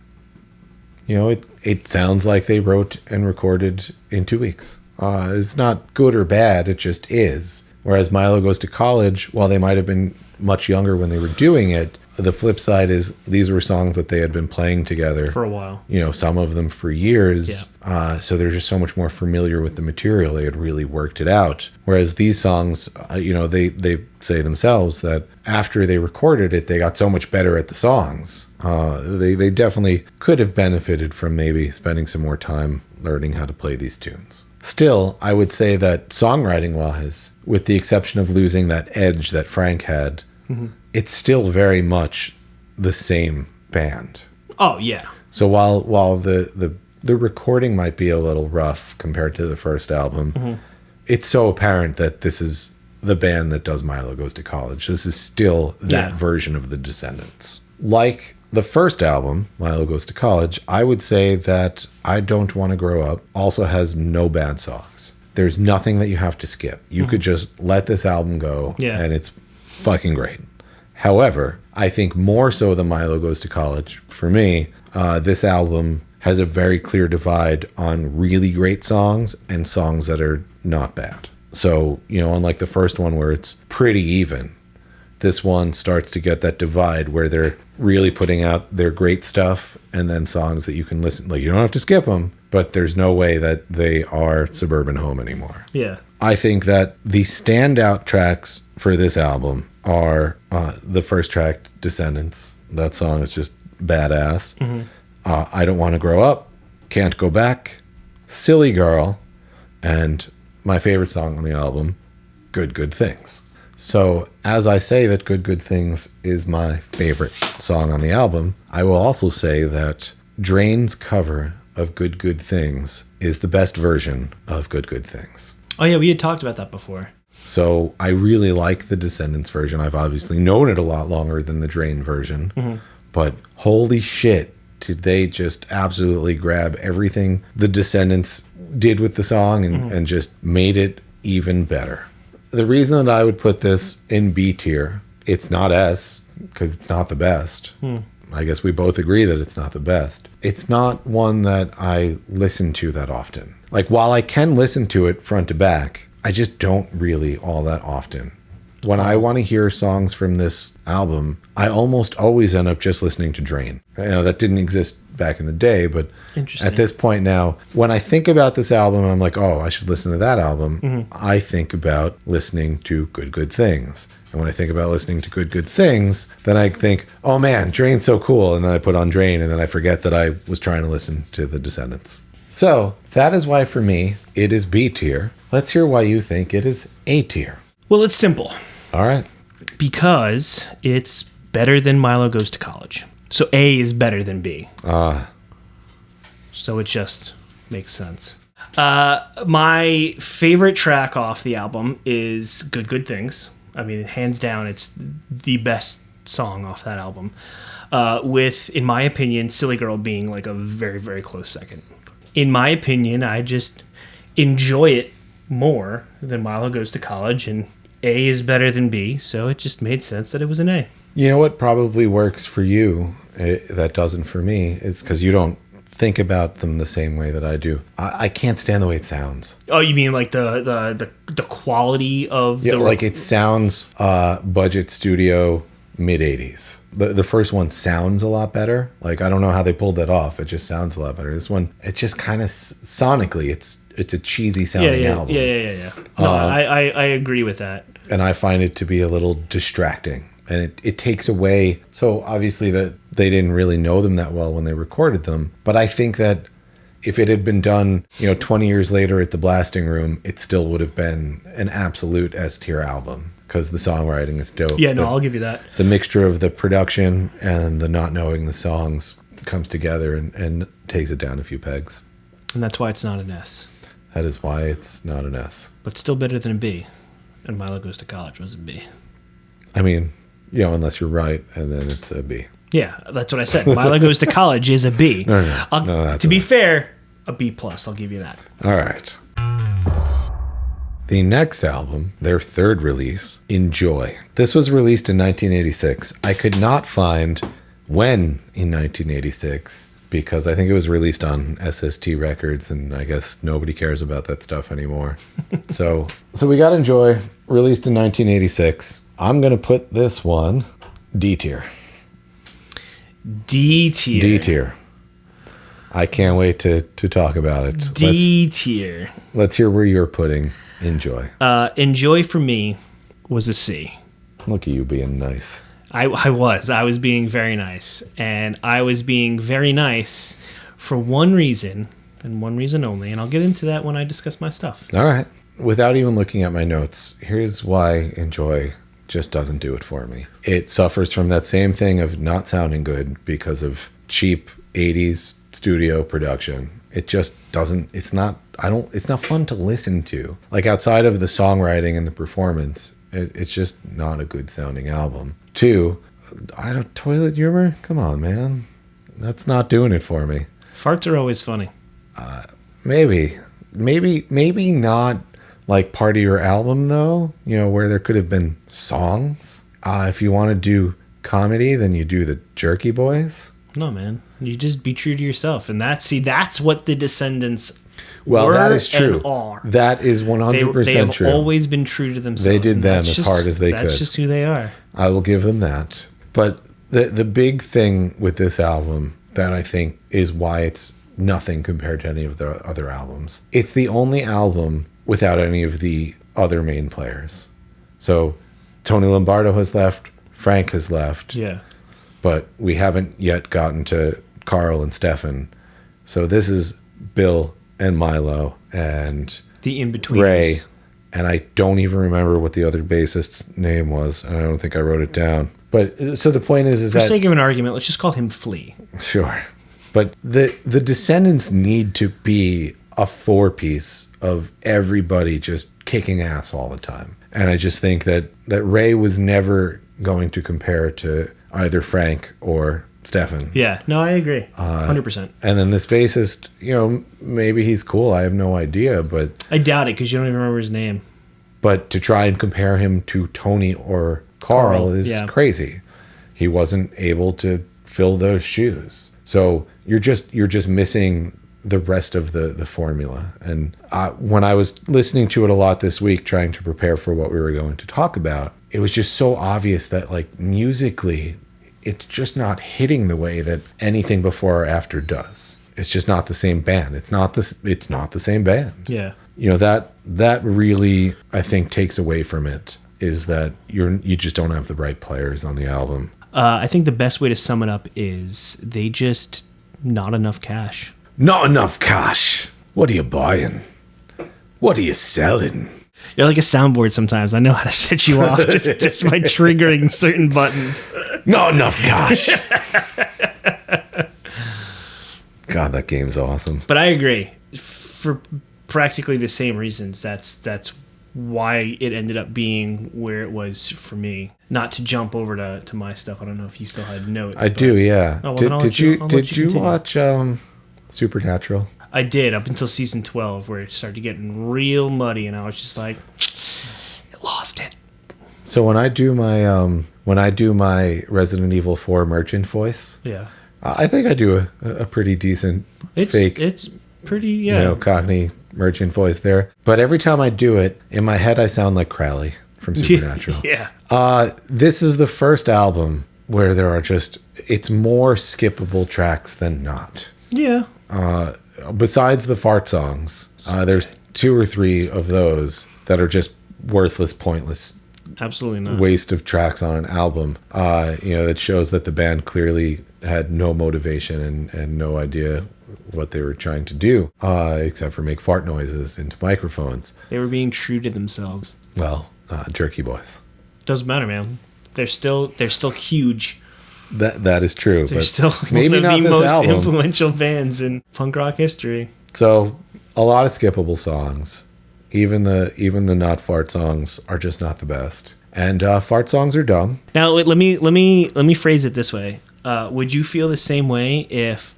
It sounds like they wrote and recorded in 2 weeks. It's not good or bad, it just is. Whereas Milo Goes to College, while they might have been much younger when they were doing it, the flip side is these were songs that they had been playing together For a while. Some of them for years. Yeah. So they're just so much more familiar with the material. They had really worked it out. Whereas these songs, they say themselves that after they recorded it, they got so much better at the songs. They definitely could have benefited from maybe spending some more time learning how to play these tunes. Still, I would say that songwriting-wise, with the exception of losing that edge that Frank had, it's still very much the same band. Oh, yeah. So while the recording might be a little rough compared to the first album, it's so apparent that this is the band that does Milo Goes to College. This is still that version of the Descendents. Like the first album, Milo Goes to College, I would say that I Don't Want to Grow Up also has no bad songs. There's nothing that you have to skip. You could just let this album go, and it's fucking great. However, I think more so than Milo Goes to College, for me, this album has a very clear divide on really great songs and songs that are not bad. So, unlike the first one where it's pretty even, this one starts to get that divide where they're really putting out their great stuff and then songs that you can listen. Like, you don't have to skip them, but there's no way that they are Suburban Home anymore. Yeah. I think that the standout tracks for this album are the first track, Descendants. That song is just badass. I Don't Want to Grow Up, Can't Go Back, Silly Girl, and my favorite song on the album, Good Good Things. So as I say that Good Good Things is my favorite song on the album, I will also say that Drain's cover of Good Good Things is the best version of Good Good Things. Oh, yeah, we had talked about that before. So I really like the Descendants version. I've obviously known it a lot longer than the Drain version. But holy shit, did they just absolutely grab everything the Descendants did with the song and just made it even better. The reason that I would put this in B tier, it's not S, because it's not the best. I guess we both agree that it's not the best. It's not one that I listen to that often. Like, while I can listen to it front to back, I just don't really all that often. When I want to hear songs from this album, I almost always end up just listening to Drain. That didn't exist back in the day, but at this point now, when I think about this album, I'm like, oh, I should listen to that album. Mm-hmm. I think about listening to Good Things. And when I think about listening to Good Things, then I think, oh man, Drain's so cool. And then I put on Drain, and then I forget that I was trying to listen to The Descendents. So that is why, for me, it is B tier. Let's hear why you think it is A tier. Well, it's simple. All right. Because it's better than Milo Goes to College. So A is better than B. So it just makes sense. My favorite track off the album is Good Things. I mean, hands down, it's the best song off that album. With, in my opinion, Silly Girl being like a very, very close second. In my opinion, I just enjoy it more than Milo Goes to College, and A is better than B, so it just made sense that it was an A. You know what probably works for you that doesn't for me? It's because you don't think about them the same way that I do. I can't stand the way it sounds. Oh, you mean like the quality of the... like it sounds budget studio mid-'80s. The first one sounds a lot better. Like, I don't know how they pulled that off. It just sounds a lot better. This one, it just kind of sonically, it's a cheesy sounding album. Yeah. No, I agree with that. And I find it to be a little distracting. And it takes away... So, obviously, that they didn't really know them that well when they recorded them. But I think that if it had been done, 20 years later at the Blasting Room, it still would have been an absolute S-tier album. Because the songwriting is dope. Yeah, no, I'll give you that. The mixture of the production and the not knowing the songs comes together and takes it down a few pegs. And that's why it's not an S. That is why it's not an S. But still better than a B. And Milo Goes to College was a B. I mean, unless you're right, and then it's a B. Yeah, that's what I said. Milo Goes to College is a B. No, to be fair, a B+. I'll give you that. All right. The next album, their third release, Enjoy. This was released in 1986. I could not find when in 1986 because I think it was released on SST Records, and I guess nobody cares about that stuff anymore. So we got Enjoy, released in 1986. I'm going to put this one D tier. D tier. D tier. I can't wait to talk about it. D tier. Let's hear where you're putting Enjoy. Enjoy for me was a C. Look at you being nice. I was being very nice. And I was being very nice for one reason, and one reason only. And I'll get into that when I discuss my stuff. All right. Without even looking at my notes, here's why Enjoy just doesn't do it for me. It suffers from that same thing of not sounding good because of cheap 80s studio production. It just doesn't, it's not fun to listen to. Like, outside of the songwriting and the performance, it's just not a good sounding album. 2, Toilet Humor? Come on, man. That's not doing it for me. Farts are always funny. Maybe not like part of your album though, where there could have been songs. If you want to do comedy, then you do the Jerky Boys. No, man. You just be true to yourself. And that's what the Descendents well, were that is true. And are. That is 100% true. They've always been true to themselves. They did them as hard as they could. That's just who they are. I will give them that. But the big thing with this album that I think is why it's nothing compared to any of the other albums, it's the only album without any of the other main players. So Tony Lombardo has left, Frank has left. Yeah. But we haven't yet gotten to Carl and Stefan. So this is Bill and Milo and the in-betweeners. Ray. And I don't even remember what the other bassist's name was. And I don't think I wrote it down. But so the point is for that... For sake of an argument, let's just call him Flea. Sure. But the Descendents need to be a 4-piece of everybody just kicking ass all the time. And I just think that Ray was never going to compare to either Frank or Stefan. Yeah, no, I agree. 100%. And then this bassist, maybe he's cool. I have no idea, but... I doubt it because you don't even remember his name. But to try and compare him to Tony or Carl is crazy. He wasn't able to fill those shoes. So you're just missing the rest of the formula. And when I was listening to it a lot this week, trying to prepare for what we were going to talk about, it was just so obvious that like musically, it's just not hitting the way that anything before or after does. It's just not the same band. It's not the same band. Yeah. That really, I think, takes away from it, is that you just don't have the right players on the album. I think the best way to sum it up is they just not enough cash. Not enough cash. What are you buying? What are you selling? You're like a soundboard sometimes. I know how to set you off just by triggering certain buttons. Not enough cash. God, that game's awesome. But I agree. For practically the same reasons. That's why it ended up being where it was for me. Not to jump over to my stuff. I don't know if you still had notes. I do, yeah. Oh, well, did you watch Supernatural? I did, up until season 12, where it started getting real muddy, and I was just like, it lost it. So when I do my Resident Evil 4 merchant voice, Yeah. I think I do a pretty decent fake. It's pretty, yeah. Cockney merchant voice there. But every time I do it, in my head I sound like Crowley from Supernatural. Yeah. This is the first album where there are it's more skippable tracks than not. Yeah. Besides the fart songs, there's 2 or 3 of those that are just worthless, pointless, absolutely not waste of tracks on an album. That shows that the band clearly had no motivation and no idea what they were trying to do, except for make fart noises into microphones. They were being true to themselves. Well, Jerky Boys. Doesn't matter, man. They're still huge. That is true. They're but still maybe one of not the this most album. influential bands in punk rock history. So a lot of skippable songs. Even the not fart songs are just not the best. And fart songs are dumb. Now let me phrase it this way. Would you feel the same way if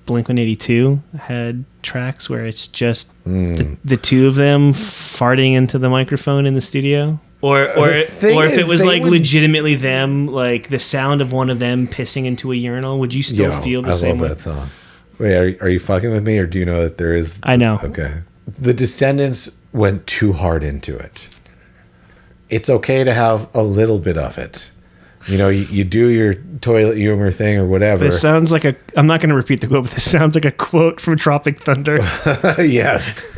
Blink-182 had tracks where it's just the two of them farting into the microphone in the studio? Or if it was like legitimately them, like the sound of one of them pissing into a urinal, would you still feel the same way? I love that song. Wait, are you fucking with me, or do you know that there is... I know. Okay. The Descendents went too hard into it. It's okay to have a little bit of it. You do your toilet humor thing or whatever. This sounds like I'm not going to repeat the quote, but this sounds like a quote from Tropic Thunder. Yes.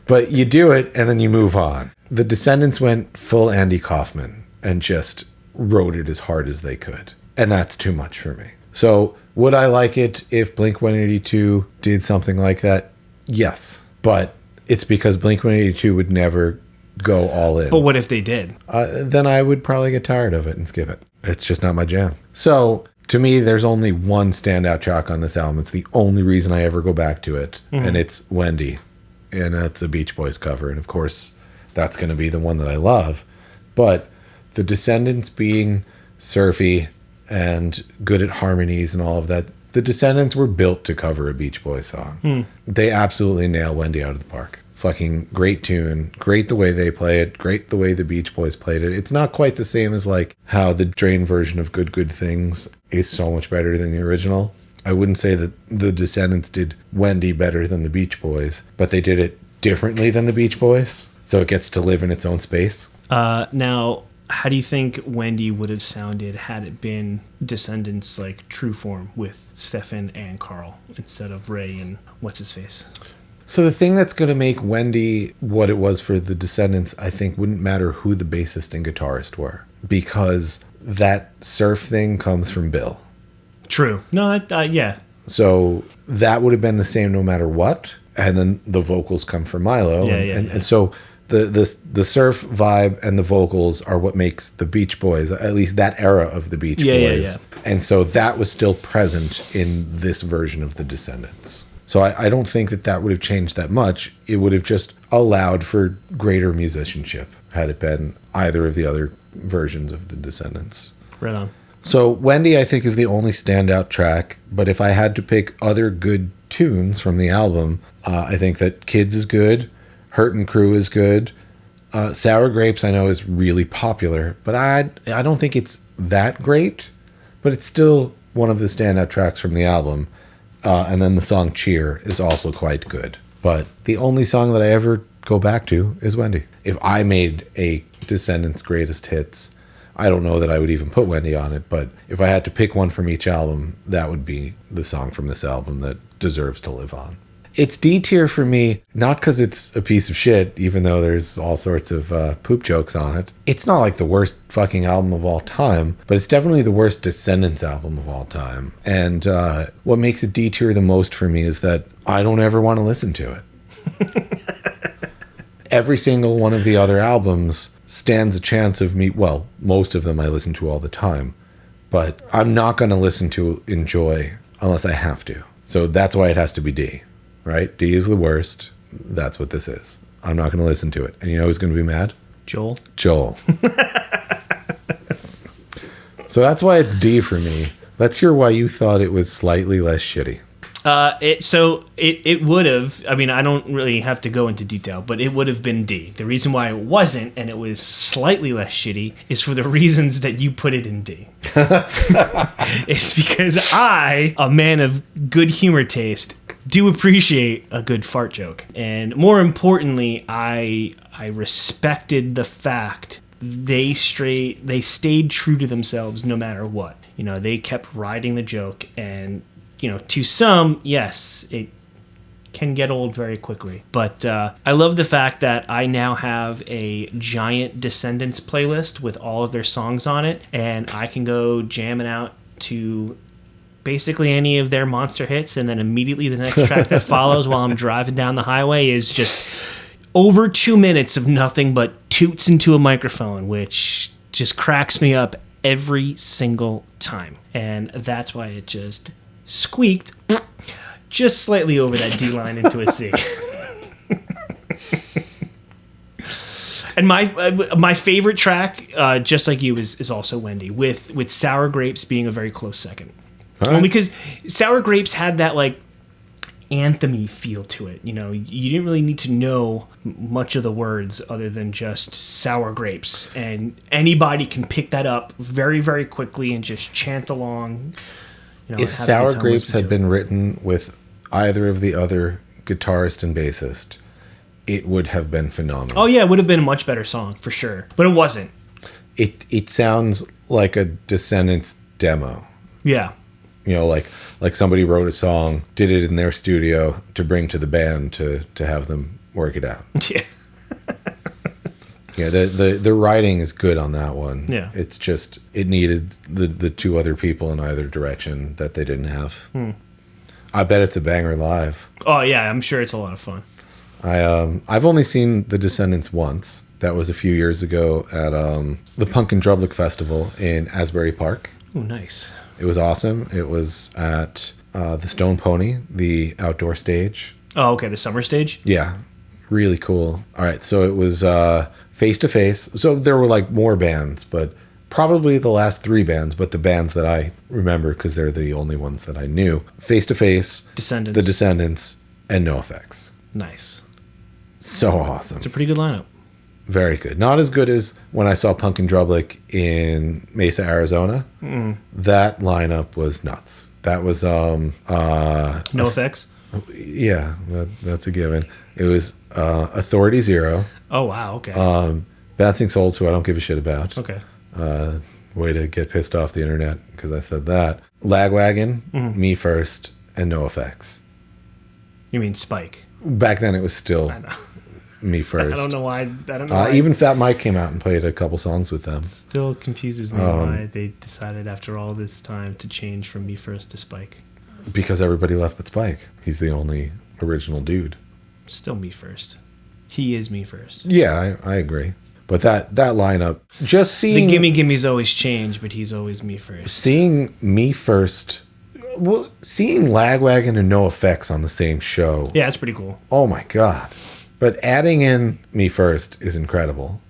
But you do it and then you move on. The Descendents went full Andy Kaufman and just wrote it as hard as they could. And that's too much for me. So would I like it if Blink-182 did something like that? Yes. But it's because Blink-182 would never go all in. But what if they did? Then I would probably get tired of it and skip it. It's just not my jam. So to me, there's only one standout track on this album. It's the only reason I ever go back to it. Mm-hmm. And it's Wendy. And that's a Beach Boys cover. And of course, that's going to be the one that I love. But the Descendents being surfy and good at harmonies and all of that, the Descendents were built to cover a Beach Boys song. They absolutely nail Wendy out of the park. Fucking great tune. Great the way they play it. Great the way the Beach Boys played it. It's not quite the same as like how the Drain version of Good Good Things is so much better than the original. I wouldn't say that the Descendents did Wendy better than the Beach Boys, but they did it differently than the Beach Boys. So it gets to live in its own space. Now, how do you think Wendy would have sounded had it been Descendants like true form with Stefan and Carl instead of Ray and what's-his-face? So the thing that's going to make Wendy what it was for the Descendants, I think, wouldn't matter who the bassist and guitarist were, because that surf thing comes from Bill. True. No, yeah. So that would have been the same no matter what, and then the vocals come from Milo, and so the surf vibe and the vocals are what makes the Beach Boys, at least that era of the Beach Boys, and so that was still present in this version of the Descendants. So I don't think that would have changed that much. It would have just allowed for greater musicianship had it been either of the other versions of the Descendants. Right on. So Wendy, I think, is the only standout track. But if I had to pick other good tunes from the album, I think that Kids is good. Hurtin' Crew is good. Sour Grapes, I know, is really popular. But I don't think it's that great. But it's still one of the standout tracks from the album. And then the song Cheer is also quite good. But the only song that I ever go back to is Wendy. If I made a Descendents greatest hits, I don't know that I would even put Wendy on it, but if I had to pick one from each album, that would be the song from this album that deserves to live on. It's D tier for me, not because it's a piece of shit, even though there's all sorts of poop jokes on it. It's not like the worst fucking album of all time, but it's definitely the worst Descendents album of all time. And what makes it D tier the most for me is that I don't ever want to listen to it. Every single one of the other albums stands a chance of me, well, most of them I listen to all the time, but I'm not going to listen to Enjoy unless I have to. So that's why it has to be D, right? D is the worst. That's what this is. I'm not going to listen to it. And you know who's going to be mad? Joel. So that's why it's D for me. Let's hear why you thought it was slightly less shitty. It would have, I mean, I don't really have to go into detail, but it would have been D. The reason why it wasn't, and it was slightly less shitty, is for the reasons that you put it in D. It's because I, a man of good humor taste, do appreciate a good fart joke. And more importantly, I respected the fact they stayed true to themselves no matter what. You know, they kept riding the joke, and you know, to some, yes, it can get old very quickly. But I love the fact that I now have a giant Descendents playlist with all of their songs on it, and I can go jamming out to basically any of their monster hits, and then immediately the next track that follows while I'm driving down the highway is just over 2 minutes of nothing but toots into a microphone, which just cracks me up every single time. And that's why it just squeaked just slightly over that D line into a C. And my favorite track, just like you, is also Wendy, with Sour Grapes being a very close second. All right. Well, because Sour Grapes had that like anthem-y feel to it. You know, you didn't really need to know much of the words other than just sour grapes, and anybody can pick that up very, very quickly and just chant along. You know, If Sour Grapes had been written with either of the other guitarist and bassist, it would have been phenomenal. Oh yeah, it would have been a much better song for sure, but it wasn't. It sounds like a Descendents demo. Yeah. You know, like somebody wrote a song, did it in their studio to bring to the band to have them work it out. Yeah. Yeah, the writing is good on that one. Yeah. It's just, it needed the two other people in either direction that they didn't have. I bet it's a banger live. Oh yeah, I'm sure it's a lot of fun. I've only seen the Descendents once. That was a few years ago at the Punk and Drublic Festival in Asbury Park. Oh, nice. It was awesome. It was at the Stone Pony, the outdoor stage. Oh, okay, the summer stage? Yeah, really cool. All right, so it was face to face. So there were like more bands, but probably the last three bands, but the bands that I remember because they're the only ones that I knew. Face to face, Descendents. the Descendents, and NoFX. Nice. So awesome. It's a pretty good lineup. Very good. Not as good as when I saw Punk and Drublic in Mesa, Arizona. That lineup was nuts. That was NoFX? Yeah, that's a given. It was Authority Zero. Oh wow, okay. Bouncing Souls, who I don't give a shit about. Okay. Way to get pissed off the internet because I said that. Lagwagon, Me First, and NoFX. You mean Spike? Back then it was still I know. Me First. I don't know why. I don't know why. Even Fat Mike came out and played a couple songs with them. Still confuses me why they decided after all this time to change from Me First to Spike. Because everybody left but Spike. He's the only original dude. Still Me First. He is Me First. Yeah, I agree. But that lineup, just seeing... The Gimme's always change, but he's always Me First. Seeing Me First... Well, seeing Lagwagon and NoFX on the same show... Yeah, it's pretty cool. Oh my God. But adding in Me First is incredible.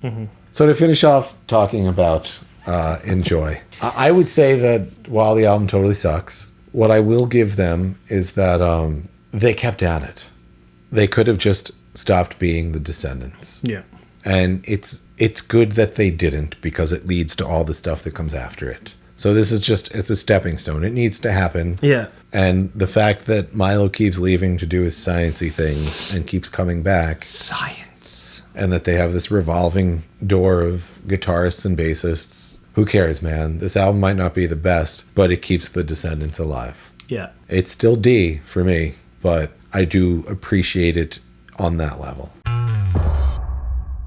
So to finish off talking about Enjoy, I would say that while the album totally sucks, what I will give them is that they kept at it. They could have just stopped being the Descendents. Yeah. And it's good that they didn't because it leads to all the stuff that comes after it. So this is just, it's a stepping stone. It needs to happen. Yeah. And the fact that Milo keeps leaving to do his sciencey things and keeps coming back, Science. and that they have this revolving door of guitarists and bassists. Who cares, man? This album might not be the best, but it keeps the Descendents alive. Yeah. It's still D for me, but I do appreciate it on that level.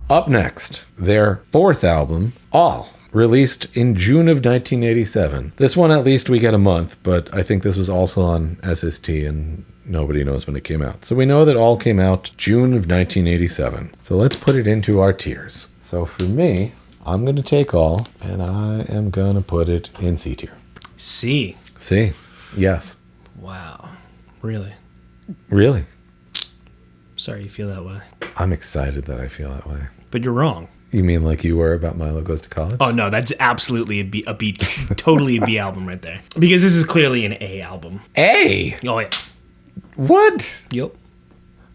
Up next, their fourth album, All, released in June of 1987. This one, at least, we get a month, but I think this was also on SST, and nobody knows when it came out. So we know that All came out June of 1987. So let's put it into our tiers. So for me, I'm going to take All, and I am going to put it in C tier. C. C. Yes. Wow. Really? Really? Sorry you feel that way. I'm excited that I feel that way. But you're wrong. You mean like you were about Milo Goes to College? Oh, no, that's absolutely a B, totally a B album right there. Because this is clearly an A album. A? Oh, yeah. What? Yep.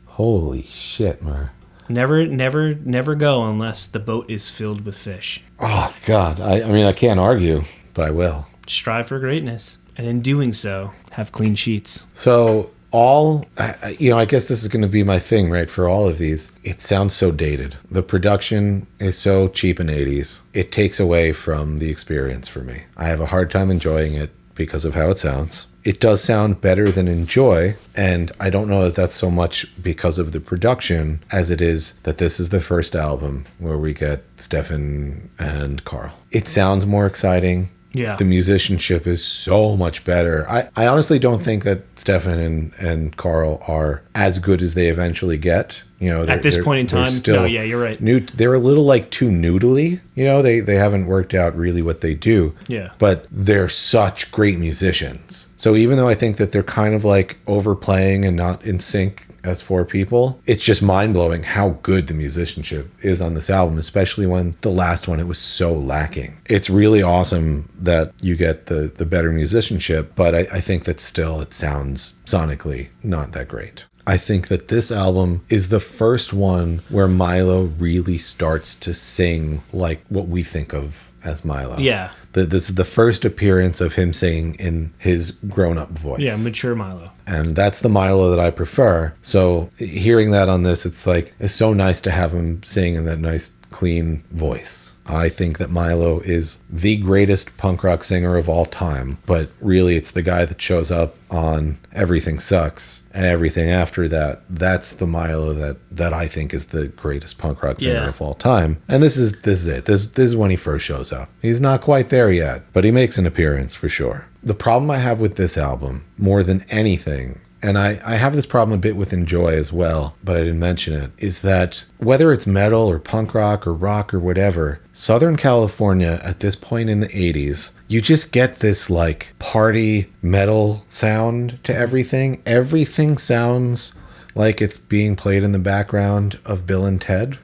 Holy shit, Mur. Never go unless the boat is filled with fish. Oh, God. I mean, I can't argue, but I will. Strive for greatness. And in doing so, have clean sheets. So, All, I guess this is going to be my thing, right, for all of these. It sounds so dated. The production is so cheap in 80s. It takes away from the experience for me. I have a hard time enjoying it because of how it sounds. It does sound better than Enjoy, and I don't know that that's so much because of the production as it is that this is the first album where we get Stefan and Carl. It sounds more exciting. Yeah. The musicianship is so much better. I honestly don't think that Stefan and Carl are as good as they eventually get. At this point in time, no, yeah, you're right. They're a little like too noodly. They haven't worked out really what they do. Yeah. But they're such great musicians. So even though I think that they're kind of like overplaying and not in sync as four people, it's just mind-blowing how good the musicianship is on this album, especially when the last one, it was so lacking. It's really awesome that you get the better musicianship, but I think that still it sounds sonically not that great. I think that this album is the first one where Milo really starts to sing like what we think of as Milo. Yeah. This is the first appearance of him singing in his grown-up voice. Yeah, mature Milo. And that's the Milo that I prefer. So hearing that on this, it's so nice to have him sing in that nice, clean voice. I think that Milo is the greatest punk rock singer of all time, but really it's the guy that shows up on Everything Sucks, and everything after that, that's the Milo that I think is the greatest punk rock singer of all time. And this is it. This is when he first shows up. He's not quite there yet, but he makes an appearance for sure. The problem I have with this album, more than anything, and I have this problem a bit with Enjoy as well, but I didn't mention it, is that whether it's metal or punk rock or whatever, Southern California at this point in the 80s, you just get this like party metal sound to everything. Everything sounds like it's being played in the background of Bill and Ted.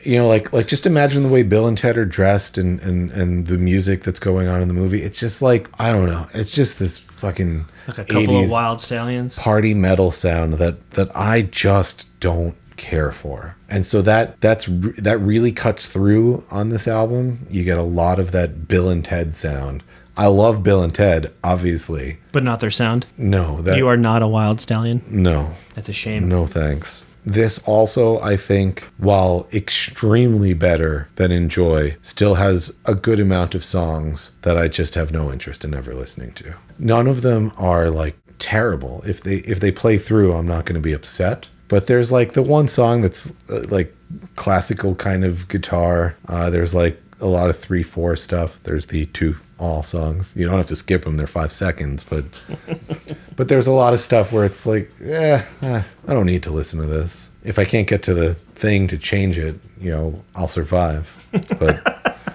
Like just imagine the way Bill and Ted are dressed and the music that's going on in the movie. It's just like, I don't know. It's just this fucking like a couple of Wild Stallions party metal sound that I just don't care for. And so that really cuts through on this album. You get a lot of that Bill and Ted sound. I love Bill and Ted, obviously. But not their sound? No. You are not a Wild Stallion? No. That's a shame. No thanks. This also, I think, while extremely better than Enjoy, still has a good amount of songs that I just have no interest in ever listening to. None of them are like terrible. If they play through, I'm not going to be upset. But there's like the one song that's like classical kind of guitar. There's like a lot of 3/4 stuff. There's the 2 All songs. You don't have to skip them. They're 5 seconds, but there's a lot of stuff where it's like, I don't need to listen to this. If I can't get to the thing to change it, I'll survive. But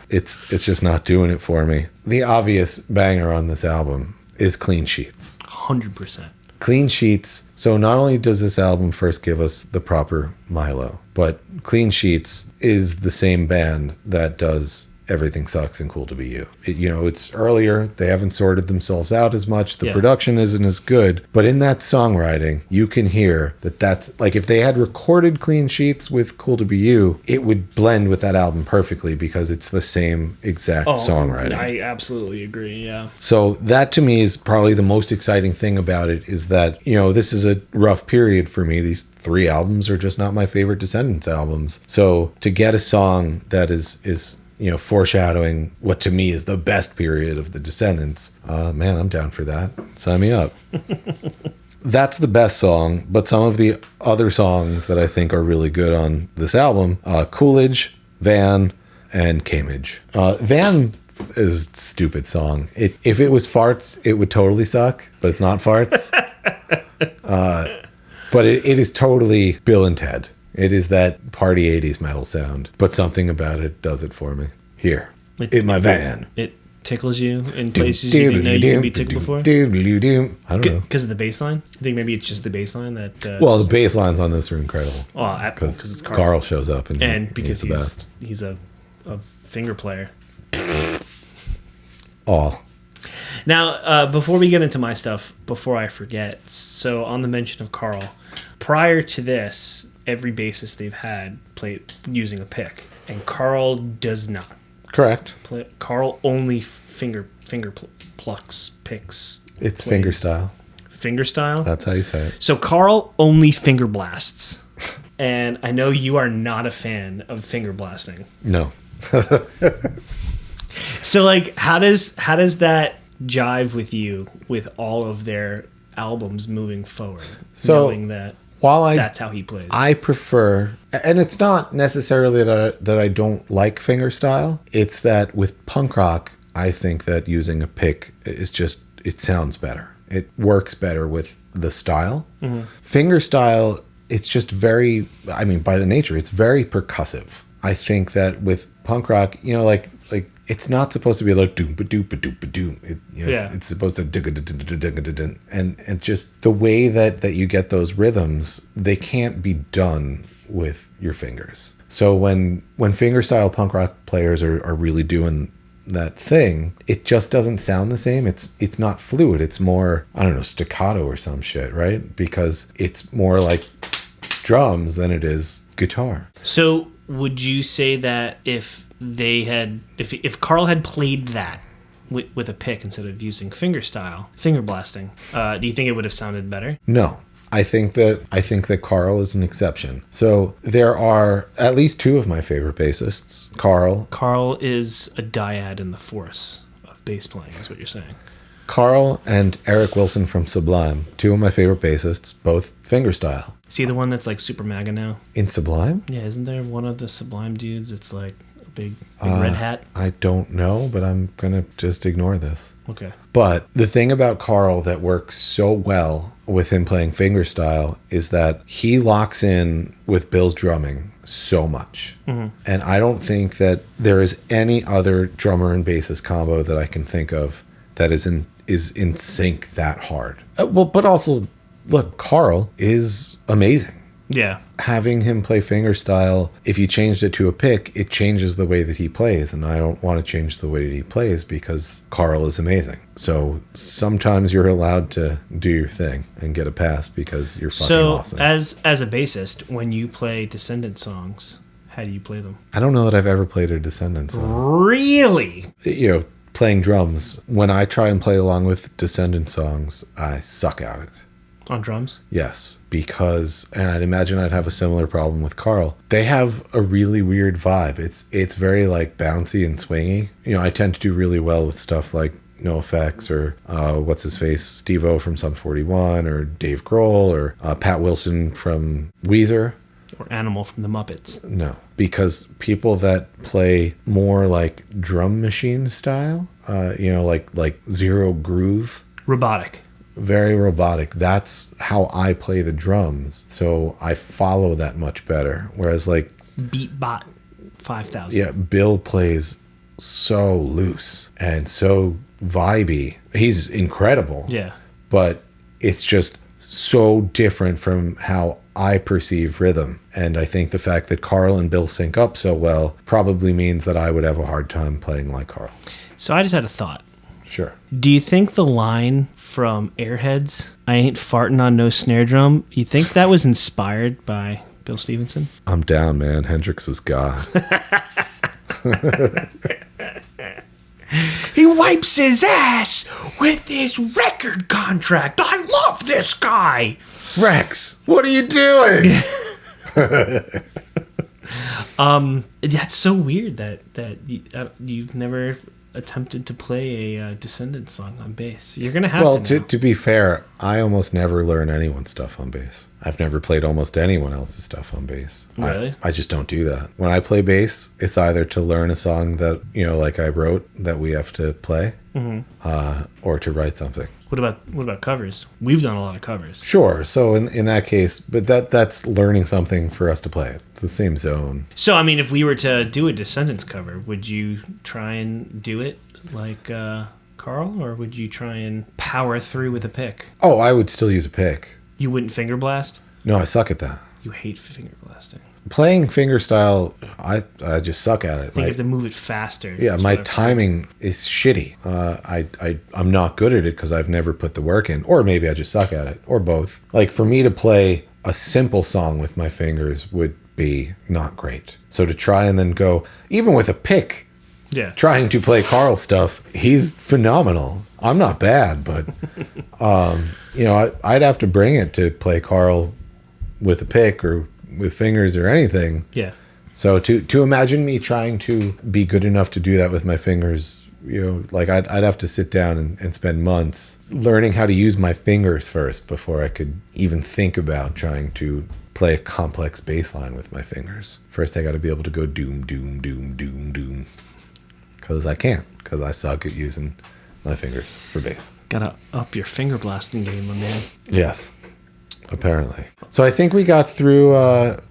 it's just not doing it for me. The obvious banger on this album is Clean Sheets. 100%. Clean Sheets. So not only does this album first give us the proper Milo, but Clean Sheets is the same band that does Everything Sucks and Cool to Be You. It's earlier. They haven't sorted themselves out as much. The Yeah. production isn't as good. But in that songwriting, you can hear that's like if they had recorded Clean Sheets with Cool to Be You, it would blend with that album perfectly because it's the same exact songwriting. I absolutely agree, yeah. So that to me is probably the most exciting thing about it is that, this is a rough period for me. These 3 albums are just not my favorite Descendents albums. So to get a song that is foreshadowing what to me is the best period of the Descendents, man, I'm down for that. Sign me up. That's the best song, but some of the other songs that I think are really good on this album, Coolidge, Van, and Camage. Van is a stupid song. If it was farts, it would totally suck, but it's not farts. But it is totally Bill and Ted. It is that party 80s metal sound, but something about it does it for me. Here, in my van. It tickles you in places you didn't know you could be tickled before? I don't know. Because of the bass line? I think maybe it's just the bass line that... Well, the bass lines on this are incredible. Because it's Carl shows up and because he's the best. He's a finger player. All. Now, before we get into my stuff, before I forget, so on the mention of Carl, prior to this, every bassist they've had played using a pick, and Carl does not. Correct. Carl only finger plucks, picks. It's plays. finger style. Finger style? That's how you say it. So Carl only finger blasts. And I know you are not a fan of finger blasting. No. So like how does that jive with you with all of their albums moving forward? So knowing that that's how he plays. I prefer, and it's not necessarily that I don't like fingerstyle. It's that with punk rock, I think that using a pick is just, it sounds better. It works better with the style. Mm-hmm. Fingerstyle, it's just very, by the nature, it's very percussive. I think that with punk rock, like it's not supposed to be like doom ba doom ba doom ba doom. It's supposed to and just the way that you get those rhythms, they can't be done with your fingers. So when fingerstyle punk rock players are really doing that thing, it just doesn't sound the same. It's not fluid. It's more, I don't know, staccato or some shit, right? Because it's more like drums than it is guitar. So would you say that if Carl had played that with a pick instead of using finger blasting, do you think it would have sounded better? No. I think that Carl is an exception. So there are at least 2 of my favorite bassists. Carl is a dyad in the force of bass playing, is what you're saying. Carl and Eric Wilson from Sublime, 2 of my favorite bassists, both fingerstyle. Is he the one that's like super MAGA now? In Sublime? Yeah, isn't there one of the Sublime dudes? It's like a big red hat. I don't know, but I'm gonna just ignore this. Okay. But the thing about Carl that works so well with him playing fingerstyle is that he locks in with Bill's drumming so much. Mm-hmm. And I don't think that there is any other drummer and bassist combo that I can think of that is in sync that hard. But also, look, Carl is amazing. Yeah. Having him play fingerstyle, if you changed it to a pick, it changes the way that he plays. And I don't want to change the way that he plays because Carl is amazing. So sometimes you're allowed to do your thing and get a pass because you're fucking awesome. So as a bassist, when you play Descendant songs, how do you play them? I don't know that I've ever played a Descendant song. Really? Playing drums, when I try and play along with Descendant songs, I suck at it. On drums? Yes, because, and I'd imagine I'd have a similar problem with Carl. They have a really weird vibe. It's very like bouncy and swingy. I tend to do really well with stuff like NoFX or what's his face, Steve-O from Sum 41 or Dave Grohl or Pat Wilson from Weezer. Or Animal from the Muppets. No, because people that play more like drum machine style, like zero groove. Robotic. Very robotic. That's how I play the drums. So I follow that much better. Whereas like Beatbot 5000. Yeah, Bill plays so loose and so vibey. He's incredible. Yeah. But it's just so different from how I perceive rhythm. And I think the fact that Carl and Bill sync up so well probably means that I would have a hard time playing like Carl. So I just had a thought. Sure. Do you think the line from Airheads, I ain't farting on no snare drum, you think that was inspired by Bill Stevenson? I'm down, man. Hendrix was God. He wipes his ass with his record contract. I love this guy. Rex, what are you doing? That's so weird that you've never attempted to play a Descendents song on bass. You're gonna have Well, to. to be fair, I almost never learn anyone's stuff on bass. I've never played almost anyone else's stuff on bass. Really? I just don't do that. When I play bass, it's either to learn a song that, like I wrote that we have to play, or to write something. What about covers? We've done a lot of covers. Sure. So in that case, but that's learning something for us to play. It's the same zone. So I mean, if we were to do a Descendants cover, would you try and do it like Carl, or would you try and power through with a pick? Oh, I would still use a pick. You wouldn't finger blast? No, I suck at that. You hate finger blasting. Playing fingerstyle, I just suck at it. I think you have to move it faster. Yeah, my timing is shitty. I'm not good at it because I've never put the work in, or maybe I just suck at it, or both. Like for me to play a simple song with my fingers would be not great. So to try and then go, even with a pick, trying to play Carl stuff, he's phenomenal. I'm not bad, but I'd have to bring it to play Carl with a pick or with fingers or anything. Yeah. So to imagine me trying to be good enough to do that with my fingers, like I'd have to sit down and spend months learning how to use my fingers first before I could even think about trying to play a complex bass line with my fingers. First, I got to be able to go doom, doom, doom, doom, doom. Because I can't. Because I suck at using my fingers for bass. Gotta up your finger blasting game, my man. Yes. Apparently. So I think we got through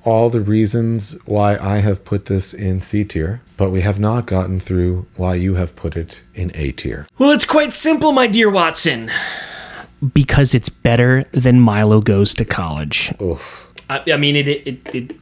all the reasons why I have put this in C tier, but we have not gotten through why you have put it in A tier. Well, it's quite simple, my dear Watson. Because it's better than Milo Goes to College. Oof. I mean, it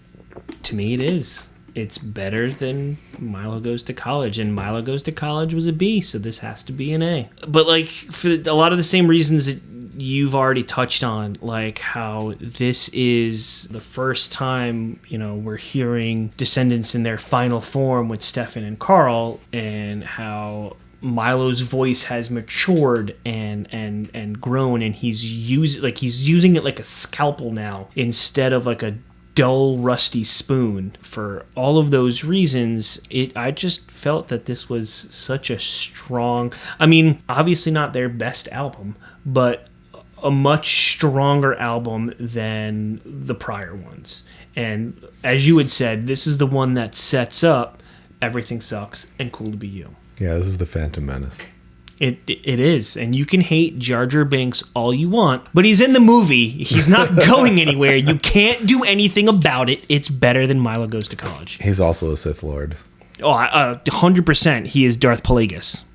to me, it is. It's better than Milo Goes to College, and Milo Goes to College was a B, so this has to be an A. But like for a lot of the same reasons that you've already touched on, like how this is the first time, we're hearing Descendants in their final form with Stefan and Carl, and how Milo's voice has matured and grown, and he's using it like a scalpel now instead of like a dull, rusty spoon. For all of those reasons, I just felt that this was such a strong, obviously not their best album, but a much stronger album than the prior ones. And as you had said, this is the one that sets up Everything Sucks and Cool to Be You. Yeah, this is the Phantom Menace. It is, and you can hate Jar Jar Binks all you want, but he's in the movie. He's not going anywhere. You can't do anything about it. It's better than Milo Goes to College. He's also a Sith Lord. Oh, 100%. He is Darth Plagueis.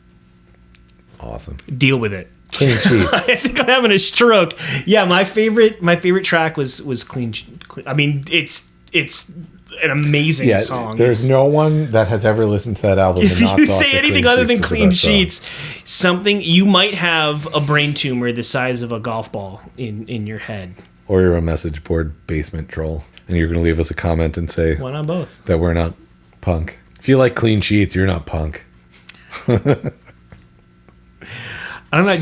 Awesome. Deal with it. Clean Sheets. I think I'm having a stroke. Yeah, my favorite track was Clean. I mean, it's an amazing song. There's no one that has ever listened to that album and not if you thought say that anything Clean other than Sheets was the Clean best song. Sheets, something you might have a brain tumor the size of a golf ball in your head. Or you're a message board basement troll, and you're going to leave us a comment and say Why not both? that we're not punk. If you like Clean Sheets, you're not punk. I don't know.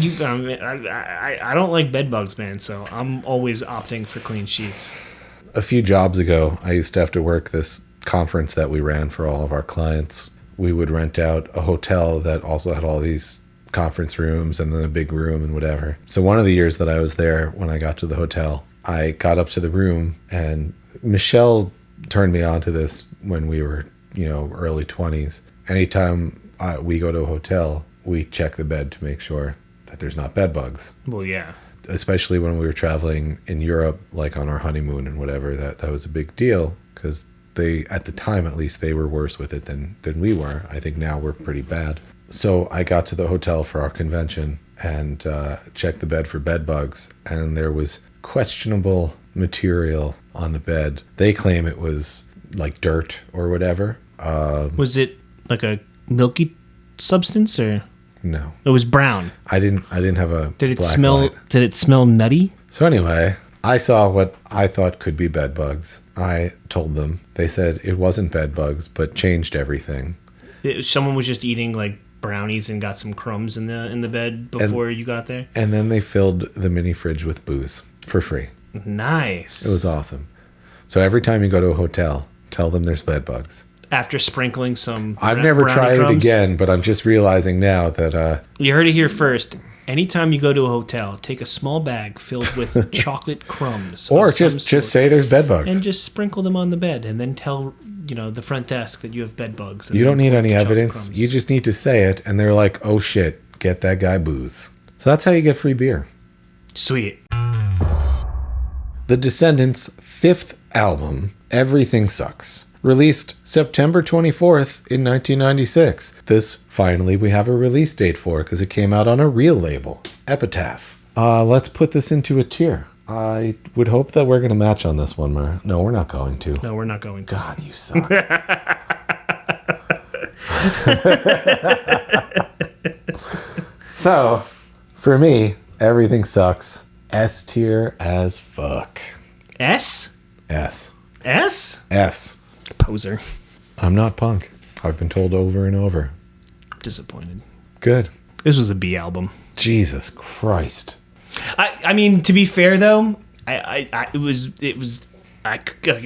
I don't like bed bugs, man. So I'm always opting for Clean Sheets. A few jobs ago, I used to have to work this conference that we ran for all of our clients. We would rent out a hotel that also had all these conference rooms and then a big room and whatever. So one of the years that I was there, when I got to the hotel, I got up to the room, and Michelle turned me on to this when we were, early 20s. Anytime we go to a hotel, we check the bed to make sure that there's not bed bugs. Well, yeah. Especially when we were traveling in Europe, like on our honeymoon and whatever, that was a big deal, because they, at the time at least, they were worse with it than we were. I think now we're pretty bad. So I got to the hotel for our convention and checked the bed for bed bugs, and there was questionable material on the bed. They claim it was like dirt or whatever. Was it like a milky substance or? No, It was brown. I didn't have a. Did it black smell? light. Did it smell nutty? So anyway, I saw what I thought could be bed bugs. I told them. They said it wasn't bed bugs, but changed everything. Someone was just eating like brownies and got some crumbs in the bed before you got there. And then they filled the mini fridge with booze for free. Nice. It was awesome. So every time you go to a hotel, tell them there's bed bugs. After sprinkling some. I've never brownie tried crumbs. it again, but I'm just realizing now that You heard it here first. Anytime you go to a hotel, take a small bag filled with chocolate crumbs. or of some just sort, say there's bed bugs. and just sprinkle them on the bed, and then tell the front desk that you have bed bugs. And You don't then need pour any the chocolate evidence. crumbs. You just need to say it, and they're like, "Oh shit, get that guy booze." So that's how you get free beer. Sweet. The Descendents' 5th album, Everything Sucks, released September 24th in 1996. This, finally, we have a release date for because it came out on a real label, Epitaph. Let's put this into a tier. I would hope that we're going to match on this one, Mur. No, we're not going to. No, we're not going to. God, you suck. So, for me, Everything Sucks. S tier as fuck. S? S. S? S. Poser. I'm not punk. I've been told over and over. Disappointed. Good. This was a B album. Jesus Christ. I mean, to be fair though,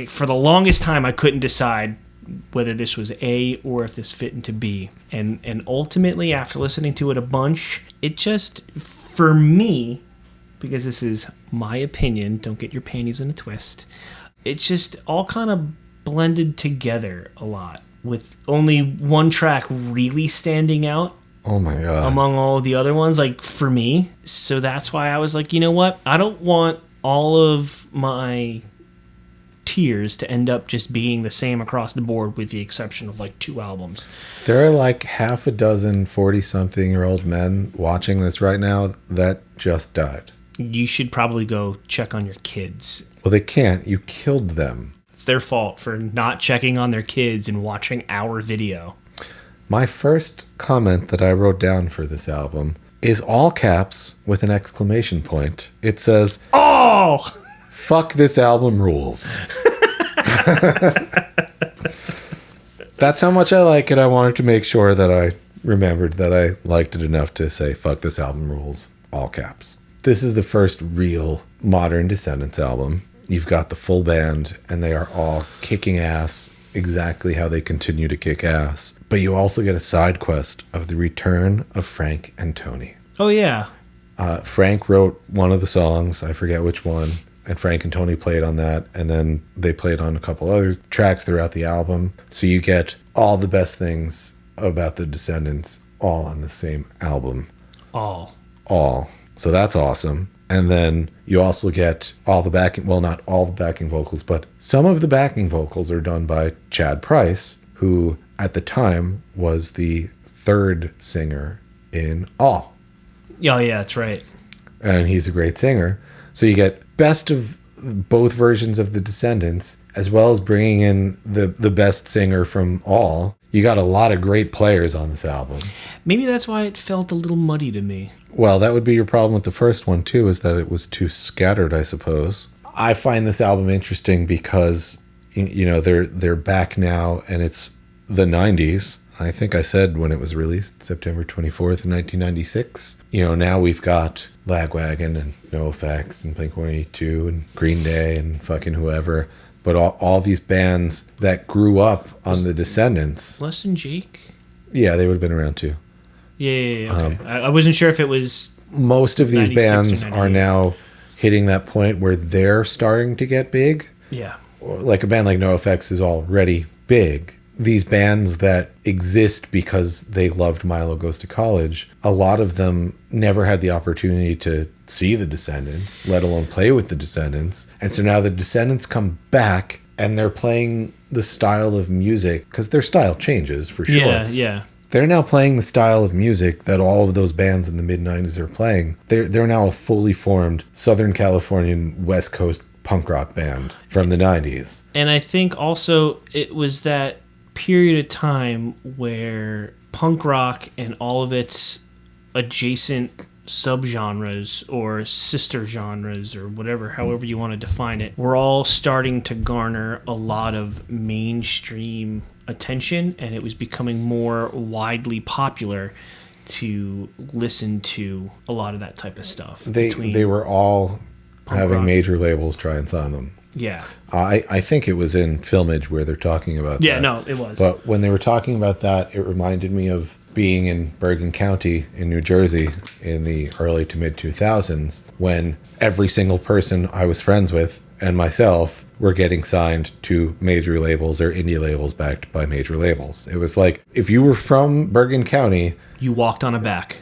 for the longest time I couldn't decide whether this was A or if this fit into B. And ultimately, after listening to it a bunch, it just, for me, because this is my opinion, don't get your panties in a twist, it just all kind of blended together a lot, with only one track really standing out Oh my God. among all the other ones, like for me. So that's why I was like, you know what? I don't want all of my tiers to end up just being the same across the board, with the exception of like 2 albums. There are like half a dozen 40-something-year-old men watching this right now that just died. You should probably go check on your kids. Well, they can't. You killed them. It's their fault for not checking on their kids and watching our video. My first comment that I wrote down for this album is all caps with an exclamation point. It says, Oh! "Fuck, this album rules." That's how much I like it. I wanted to make sure that I remembered that I liked it enough to say, "Fuck, this album rules." All caps. This is the first real modern Descendents album. You've got the full band, and they are all kicking ass exactly how they continue to kick ass. But you also get a side quest of the return of Frank and Tony. Oh, yeah. Frank wrote one of the songs, I forget which one, and Frank and Tony played on that, and then they played on a couple other tracks throughout the album. So you get all the best things about the Descendents all on the same album. All. So that's awesome. And then you also get all the backing, well, not all the backing vocals, but some of the backing vocals are done by Chad Price, who at the time was the 3rd singer in All. Oh, yeah, that's right. And he's a great singer. So you get best of both versions of the Descendents, as well as bringing in the best singer from All. You got a lot of great players on this album. Maybe that's why it felt a little muddy to me. Well, that would be your problem with the first one, too, is that it was too scattered, I suppose. I find this album interesting because, they're back now, and it's the 90s. I think I said when it was released, September 24th, 1996. Now we've got Lagwagon and NoFX and Blink-182 and Green Day and fucking whoever. But all these bands that grew up on the Descendents. Less than Jake? Yeah, they would have been around too. Yeah. Okay. I wasn't sure if it was... Most of these 96 or bands 98. are now hitting that point where they're starting to get big. Yeah. Like a band like NoFX is already big. These bands that exist because they loved Milo Goes to College, a lot of them never had the opportunity to see the Descendents, let alone play with the Descendents. And so now the Descendents come back and they're playing the style of music, because their style changes for sure. Yeah. they're now playing the style of music that all of those bands in the mid-90s are playing. They're now a fully formed Southern Californian West Coast punk rock band from the 90s. And I think also it was that period of time where punk rock and all of its adjacent subgenres or sister genres or whatever, however you want to define it, were all starting to garner a lot of mainstream attention, and it was becoming more widely popular to listen to a lot of that type of stuff. They were all having rock. major labels try and sign them. Yeah. I think it was in Filmage where they're talking about that. Yeah, no, it was. But when they were talking about that, it reminded me of being in Bergen County in New Jersey in the early to mid 2000s, when every single person I was friends with and myself were getting signed to major labels or indie labels backed by major labels. It was like, if you were from Bergen County, You walked on a back.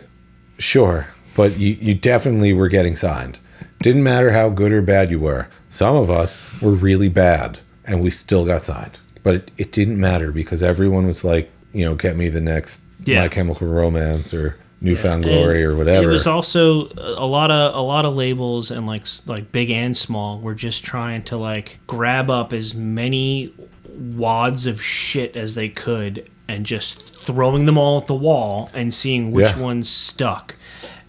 sure, but you definitely were getting signed. Didn't matter how good or bad you were. Some of us were really bad and we still got signed. But it didn't matter because everyone was like, get me the next My Chemical Romance or Newfound Glory or whatever. It was also a lot of labels and like big and small were just trying to like grab up as many wads of shit as they could and just throwing them all at the wall and seeing which ones stuck,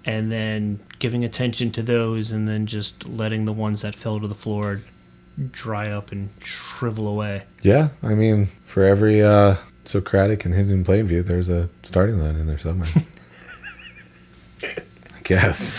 and then giving attention to those and then just letting the ones that fell to the floor dry up and shrivel away. Yeah, I mean, for every Socratic and Hidden Plainview, there's a starting line in there somewhere. I guess.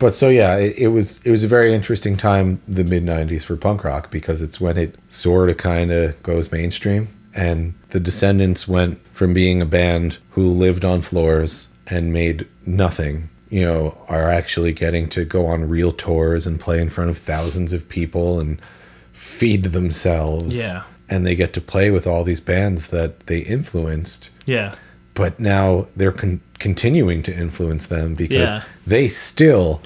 But so yeah, it was a very interesting time, the mid 90s for punk rock, because it's when it sort of kind of goes mainstream, and the Descendents went from being a band who lived on floors and made nothing, are actually getting to go on real tours and play in front of thousands of people and feed themselves. Yeah. And they get to play with all these bands that they influenced. Yeah. But now they're continuing to influence them because Yeah. they still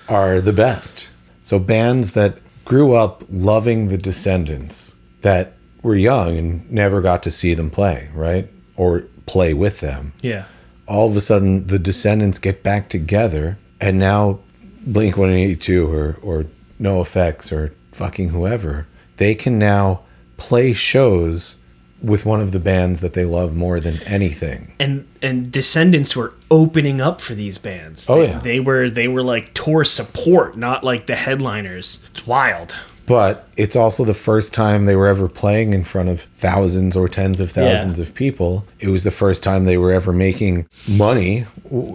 are the best. So bands that grew up loving the Descendents, that were young and never got to see them play, right? Or play with them. Yeah. All of a sudden, the Descendents get back together, and now Blink-182 or NoFX or fucking whoever, they can now play shows with one of the bands that they love more than anything. And Descendants were opening up for these bands. They were like tour support, not like the headliners. It's wild. But it's also the first time they were ever playing in front of thousands or tens of thousands of people. It was the first time they were ever making money.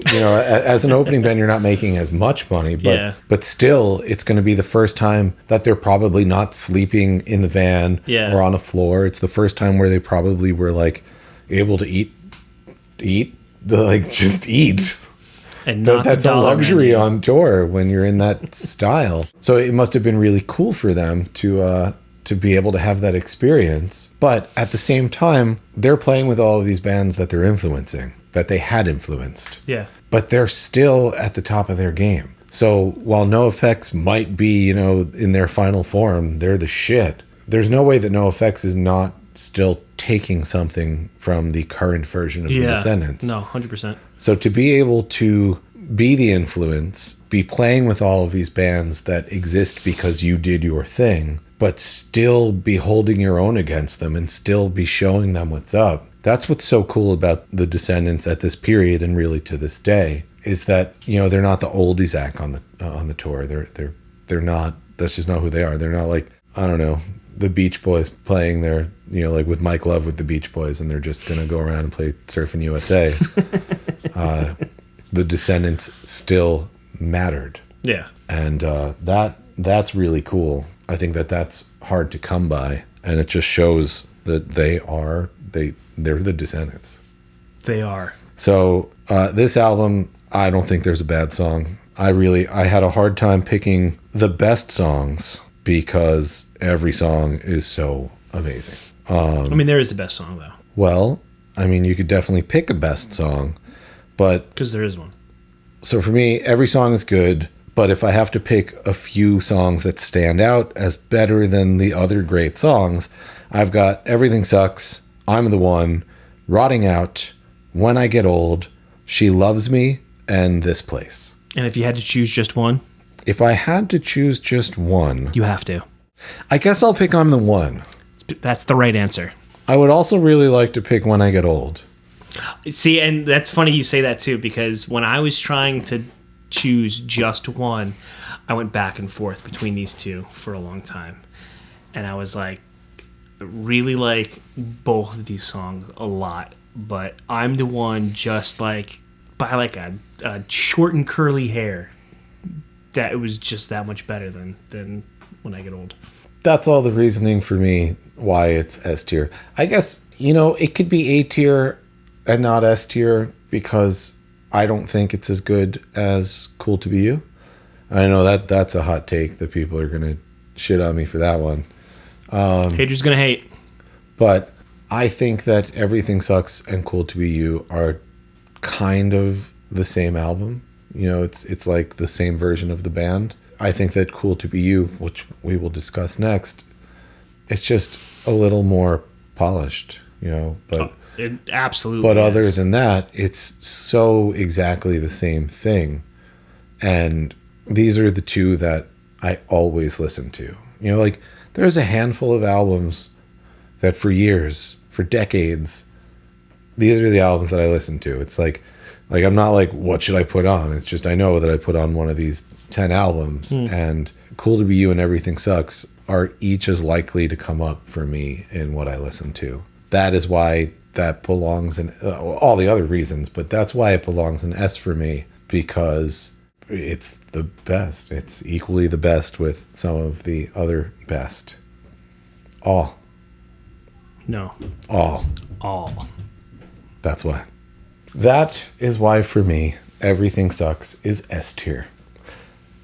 As an opening band, you're not making as much money, but still, it's going to be the first time that they're probably not sleeping in the van or on a floor. It's the first time where they probably were like able to eat, just eat. And not that's the a dollar luxury menu. on tour when you're in that style. So it must have been really cool for them to be able to have that experience. But at the same time, they're playing with all of these bands that they're influencing, that they had influenced. Yeah. But they're still at the top of their game. So while NoFX might be, in their final form, they're the shit. There's no way that NoFX is not still taking something from the current version of the Descendents. No, 100%. So to be able to be the influence, be playing with all of these bands that exist because you did your thing, but still be holding your own against them and still be showing them what's up. That's what's so cool about the Descendents at this period and really to this day, is that, they're not the oldies act on the tour. They're not, that's just not who they are. They're not like, I don't know, the Beach Boys playing their, like with Mike Love with the Beach Boys, and they're just going to go around and play Surfing USA. The Descendents still mattered. Yeah. And that's really cool. I think that's hard to come by, and it just shows that they're the Descendents. They are. So this album, I don't think there's a bad song. I had a hard time picking the best songs because every song is so amazing. There is the best song, though. Well, you could definitely pick a best song, but... Because there is one. So for me, every song is good, but if I have to pick a few songs that stand out as better than the other great songs, I've got Everything Sucks, I'm the One, Rotting Out, When I Get Old, She Loves Me, and This Place. And if you had to choose just one? If I had to choose just one, You have to. I guess I'll pick I'm the One. That's the right answer. I would also really like to pick When I Get Old. See, and that's funny you say that too, because when I was trying to choose just one, I went back and forth between these two for a long time. And I was like, really like both of these songs a lot, but I'm the One just like by like a short and curly hair that it was just that much better than When I Get Old. That's all the reasoning for me why it's S tier. I guess, it could be A tier and not S tier because I don't think it's as good as Cool to Be You. I know that's a hot take that people are going to shit on me for that one. Haters gonna hate. But I think that Everything Sucks and Cool to Be You are kind of the same album. It's like the same version of the band. I think that Cool to Be You, which we will discuss next, it's just a little more polished, but It absolutely but is. other than that, it's so exactly the same thing. And these are the two that I always listen to. Like there's a handful of albums that for years, for decades, these are the albums that I listen to. It's like I'm not like, what should I put on? It's just I know that I put on one of these 10 albums, and Cool to Be You and Everything Sucks are each as likely to come up for me in what I listen to. That is why that belongs in all the other reasons, but that's why it belongs in S for me, because it's the best. It's equally the best with some of the other best. All. That's why. That is why for me, Everything Sucks is S tier.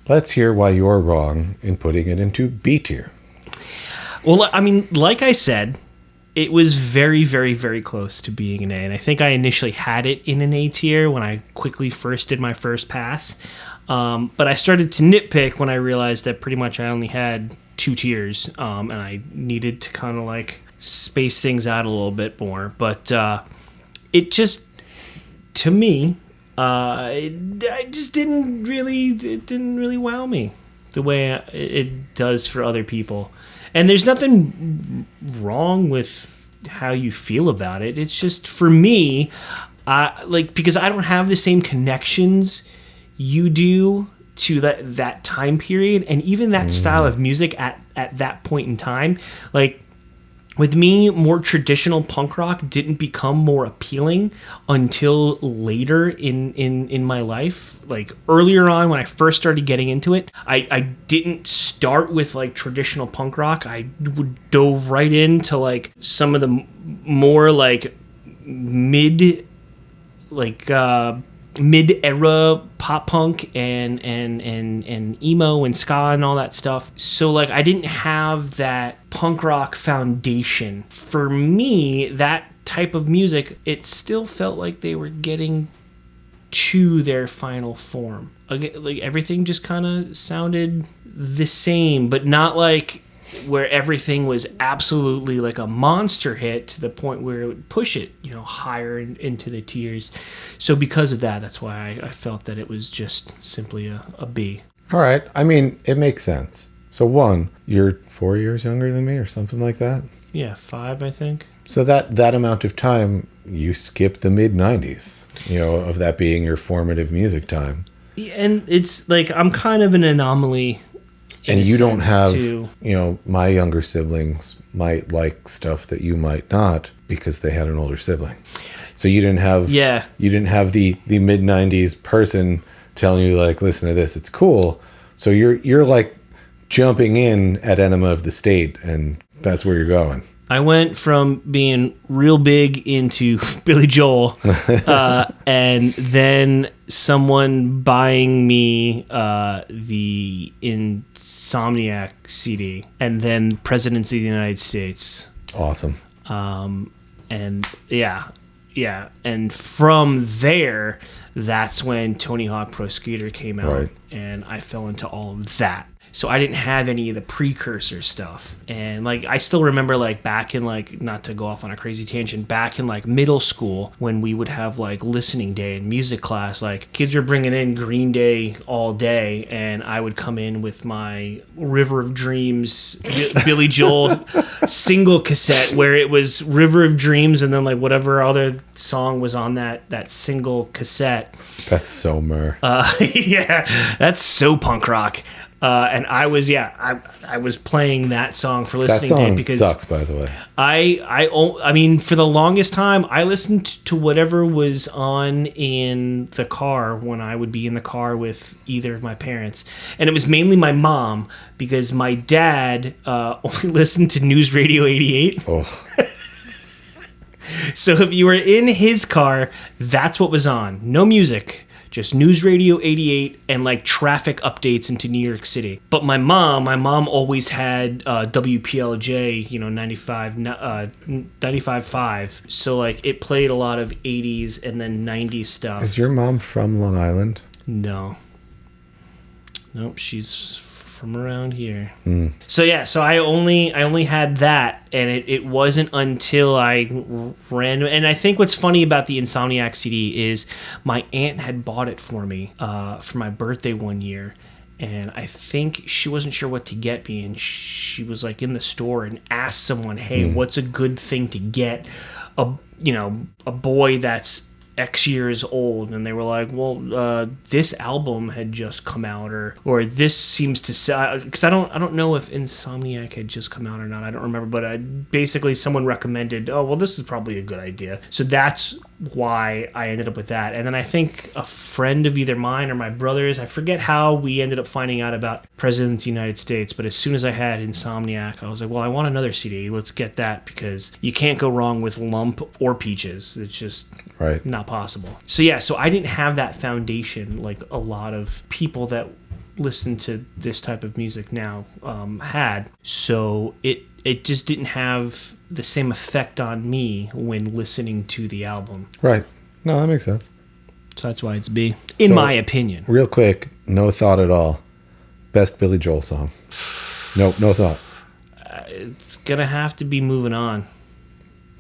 Let's hear why you're wrong in putting it into B tier. Well, I mean, like I said, it was very, very, very close to being an A. And I think I initially had it in an A tier when I quickly first did my first pass. But I started to nitpick when I realized that pretty much I only had 2 tiers. And I needed to kind of like space things out a little bit more. But it just, to me, it just didn't really wow me the way it does for other people. And there's nothing wrong with how you feel about it. It's just, for me, because I don't have the same connections you do to that time period, and even that style of music at that point in time. Like, with me, more traditional punk rock didn't become more appealing until later in my life. Like earlier on, when I first started getting into it, I didn't start with like traditional punk rock. I dove right into like some of the more like mid-era pop punk and emo and ska and all that stuff. So like I didn't have that punk rock foundation. For me, that type of music, it still felt like they were getting to their final form. Like everything just kind of sounded the same, but not like where everything was absolutely like a monster hit to the point where it would push it, higher into the tiers. So because of that, that's why I felt that it was just simply a B. All right. I mean, it makes sense. So one, you're 4 years younger than me or something like that? Yeah, 5, I think. So that amount of time, you skip the mid-90s, of that being your formative music time. And it's like, I'm kind of an anomaly. And you don't have, my younger siblings might like stuff that you might not because they had an older sibling. So you didn't have, you didn't have the mid-90s person telling you like, listen to this, it's cool. So you're like jumping in at Enema of the State, and that's where you're going. I went from being real big into Billy Joel, and then someone buying me the Insomniac CD, and then Presidency of the United States. Awesome. And and from there, that's when Tony Hawk Pro Skater came out, right. And I fell into all of that. So I didn't have any of the precursor stuff. And like I still remember like back in like, not to go off on a crazy tangent, back in like middle school when we would have like listening day in music class, like kids were bringing in Green Day all day, and I would come in with my River of Dreams Billy Joel single cassette where it was River of Dreams and then like whatever other song was on that single cassette. That's so Mur. Yeah, that's so punk rock. And I was I was playing that song for listening That song day because sucks, by the way. I mean for the longest time I listened to whatever was on in the car when I would be in the car with either of my parents, and it was mainly my mom because my dad only listened to News Radio 88. Oh. So if you were in his car, that's what was on. No music. Just News Radio 88 and like traffic updates into New York City. But my mom always had WPLJ, 95.5. So like it played a lot of 80s and then 90s stuff. Is your mom from Long Island? No. Nope, she's from around here. So yeah, so I only had that, and it wasn't until I ran. And I think what's funny about the Insomniac CD is my aunt had bought it for me for my birthday one year, and I think she wasn't sure what to get me, and she was like in the store and asked someone, "Hey, what's a good thing to get a boy that's X years old?" And they were like, well, this album had just come out, or this seems to sell, because I don't know if Insomniac had just come out or not. I don't remember, but basically someone recommended, oh well, this is probably a good idea. So that's why I ended up with that. And then I think a friend of either mine or my brother's, I forget how we ended up finding out about President of the United States, but as soon as I had Insomniac, I was like, well, I want another CD. Let's get that, because you can't go wrong with Lump or Peaches. It's just not possible. So yeah, so I didn't have that foundation like a lot of people that listen to this type of music now had. So it just didn't have the same effect on me when listening to the album. Right. No, that makes sense. So that's why it's B, in my opinion. Real quick, no thought at all. Best Billy Joel song. Nope, no thought. It's going to have to be Moving On.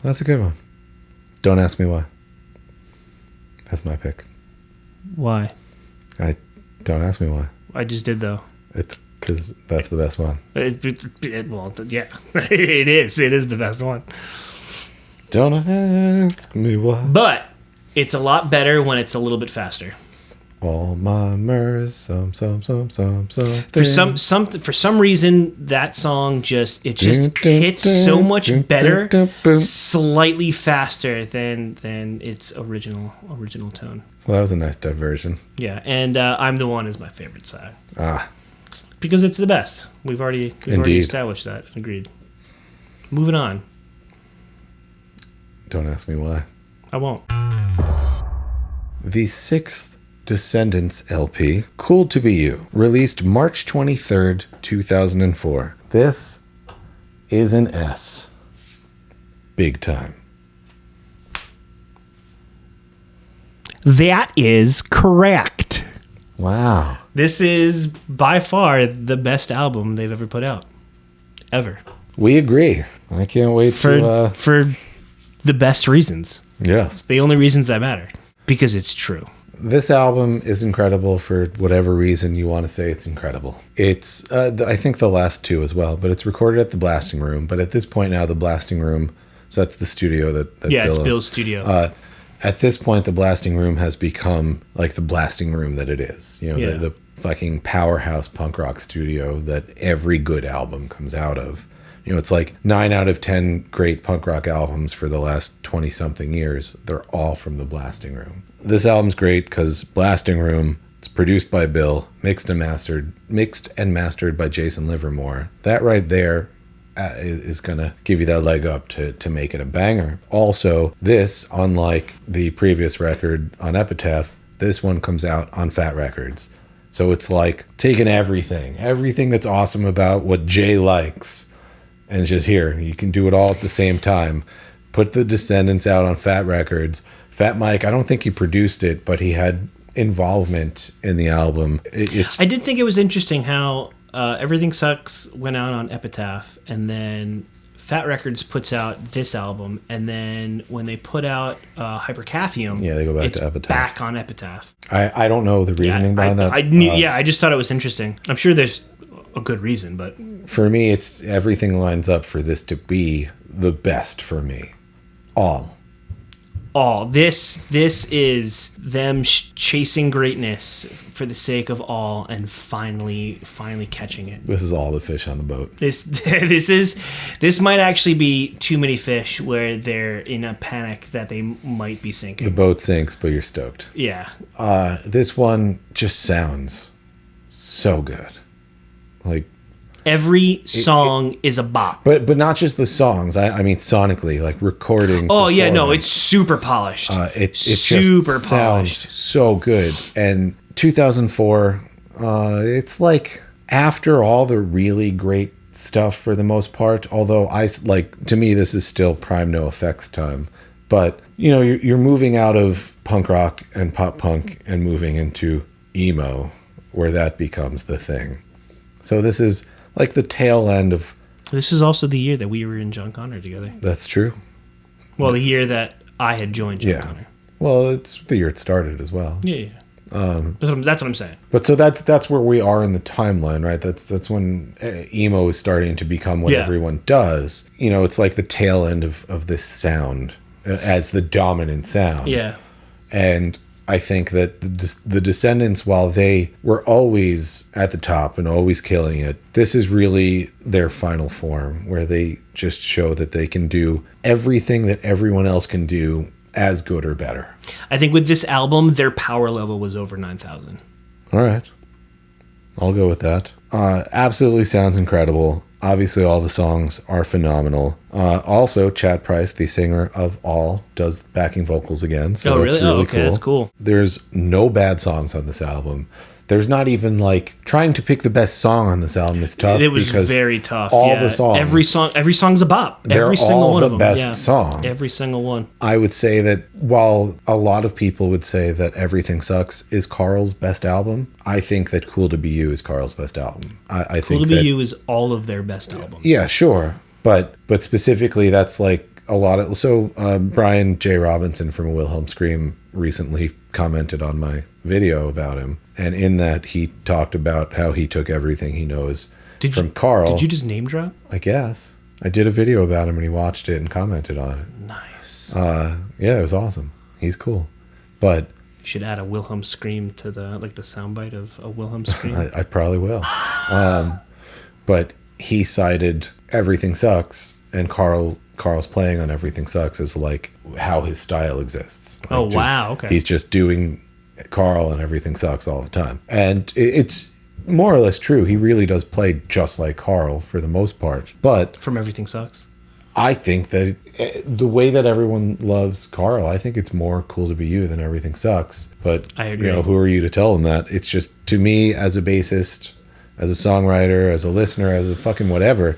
That's a good one. Don't ask me why. That's my pick. Why? Don't ask me why. I just did, though. It's because that's the best one. Well, yeah, it is. It is the best one. Don't ask me why. But it's a lot better when it's a little bit faster. All my Murs, some. For some reason, that song just hits so much better, slightly faster than its original tone. Well, that was a nice diversion. Yeah, and I'm the One is my favorite side. Because it's the best. We've already established that. Agreed. Moving on. Don't ask me why. I won't. The 6th Descendents LP, Cool to Be You, released March 23rd, 2004. This is an S. Big time. That is correct. Wow. This is by far the best album they've ever put out. Ever. We agree. I can't wait for the best reasons. Yes. The only reasons that matter. Because it's true. This album is incredible for whatever reason you want to say it's incredible. It's, I think the last two as well, but it's recorded at the Blasting Room. But at this point now, the Blasting Room, so that's the studio that yeah, Bill it's owns. Bill's studio. At this point, the Blasting Room has become like the Blasting Room that it is. The fucking powerhouse punk rock studio that every good album comes out of. It's like 9 out of 10 great punk rock albums for the last 20-something years. They're all from the Blasting Room. This album's great because Blasting Room, it's produced by Bill, mixed and mastered by Jason Livermore. That right there is going to give you that leg up to make it a banger. Also, this, unlike the previous record on Epitaph, this one comes out on Fat Records. So it's like taking everything that's awesome about what Jay likes, and just here, you can do it all at the same time. Put the Descendents out on Fat Records. Fat Mike, I don't think he produced it, but he had involvement in the album. I did think it was interesting how Everything Sucks went out on Epitaph, and then Fat Records puts out this album, and then when they put out Hypercaffium, they go back it's to Epitaph. back on Epitaph. I don't know the reasoning behind that. I just thought it was interesting. I'm sure there's a good reason, but for me, it's everything lines up for this to be the best for me. All. This is them chasing greatness for the sake of all, and finally catching it. This is all the fish on the boat. This might actually be too many fish where they're in a panic that they might be sinking. The boat sinks, but you're stoked. Yeah. This one just sounds so good. Like every song is a bop. But not just the songs. I mean sonically, like recording. Oh yeah, no, it's super polished. It super just polished. Sounds so good. And 2004, it's like after all the really great stuff for the most part. Although to me, this is still prime No Effects time. But you're moving out of punk rock and pop punk and moving into emo, where that becomes the thing. So this is like the tail end of... This is also the year that we were in John Connor together. That's true. Well, the year that I had joined John Connor. Well, it's the year it started as well. Yeah. That's what I'm saying. But so that's where we are in the timeline, right? That's when emo is starting to become what everyone does. It's like the tail end of this sound as the dominant sound. Yeah. And I think that the Descendents, while they were always at the top and always killing it, this is really their final form, where they just show that they can do everything that everyone else can do as good or better. I think with this album, their power level was over 9,000. All right. I'll go with that. Absolutely sounds incredible. Obviously, all the songs are phenomenal. Also, Chad Price, the singer of All, does backing vocals again. So really? That's really okay, cool. That's cool. There's no bad songs on this album. There's not even trying to pick the best song on this album is tough. It was because very tough. All the songs. Every song's a bop. They're every single all one the of them. best song. Every single one. I would say that while a lot of people would say that Everything Sucks is Carl's best album, I think that Cool to Be You is Carl's best album. I think Cool to Be You is all of their best albums. Yeah, sure. But specifically, that's like a lot of... So Brian J. Robinson from Wilhelm Scream recently commented on my video about him. And in that, he talked about how he took everything he knows from Carl. Did you just name drop? I guess. I did a video about him and he watched it and commented on it. Nice. Yeah, it was awesome. He's cool. But... You should add a Wilhelm Scream to the soundbite of a Wilhelm Scream. I probably will. But he cited Everything Sucks, and Carl's playing on Everything Sucks as like how his style exists. Like wow, okay. He's just doing Carl and Everything Sucks all the time. And it's more or less true. He really does play just like Carl for the most part. But from Everything Sucks? I think that the way that everyone loves Carl, I think it's more Cool to Be You than Everything Sucks. But I agree. Who are you to tell them that? It's just, to me, as a bassist, as a songwriter, as a listener, as a fucking whatever,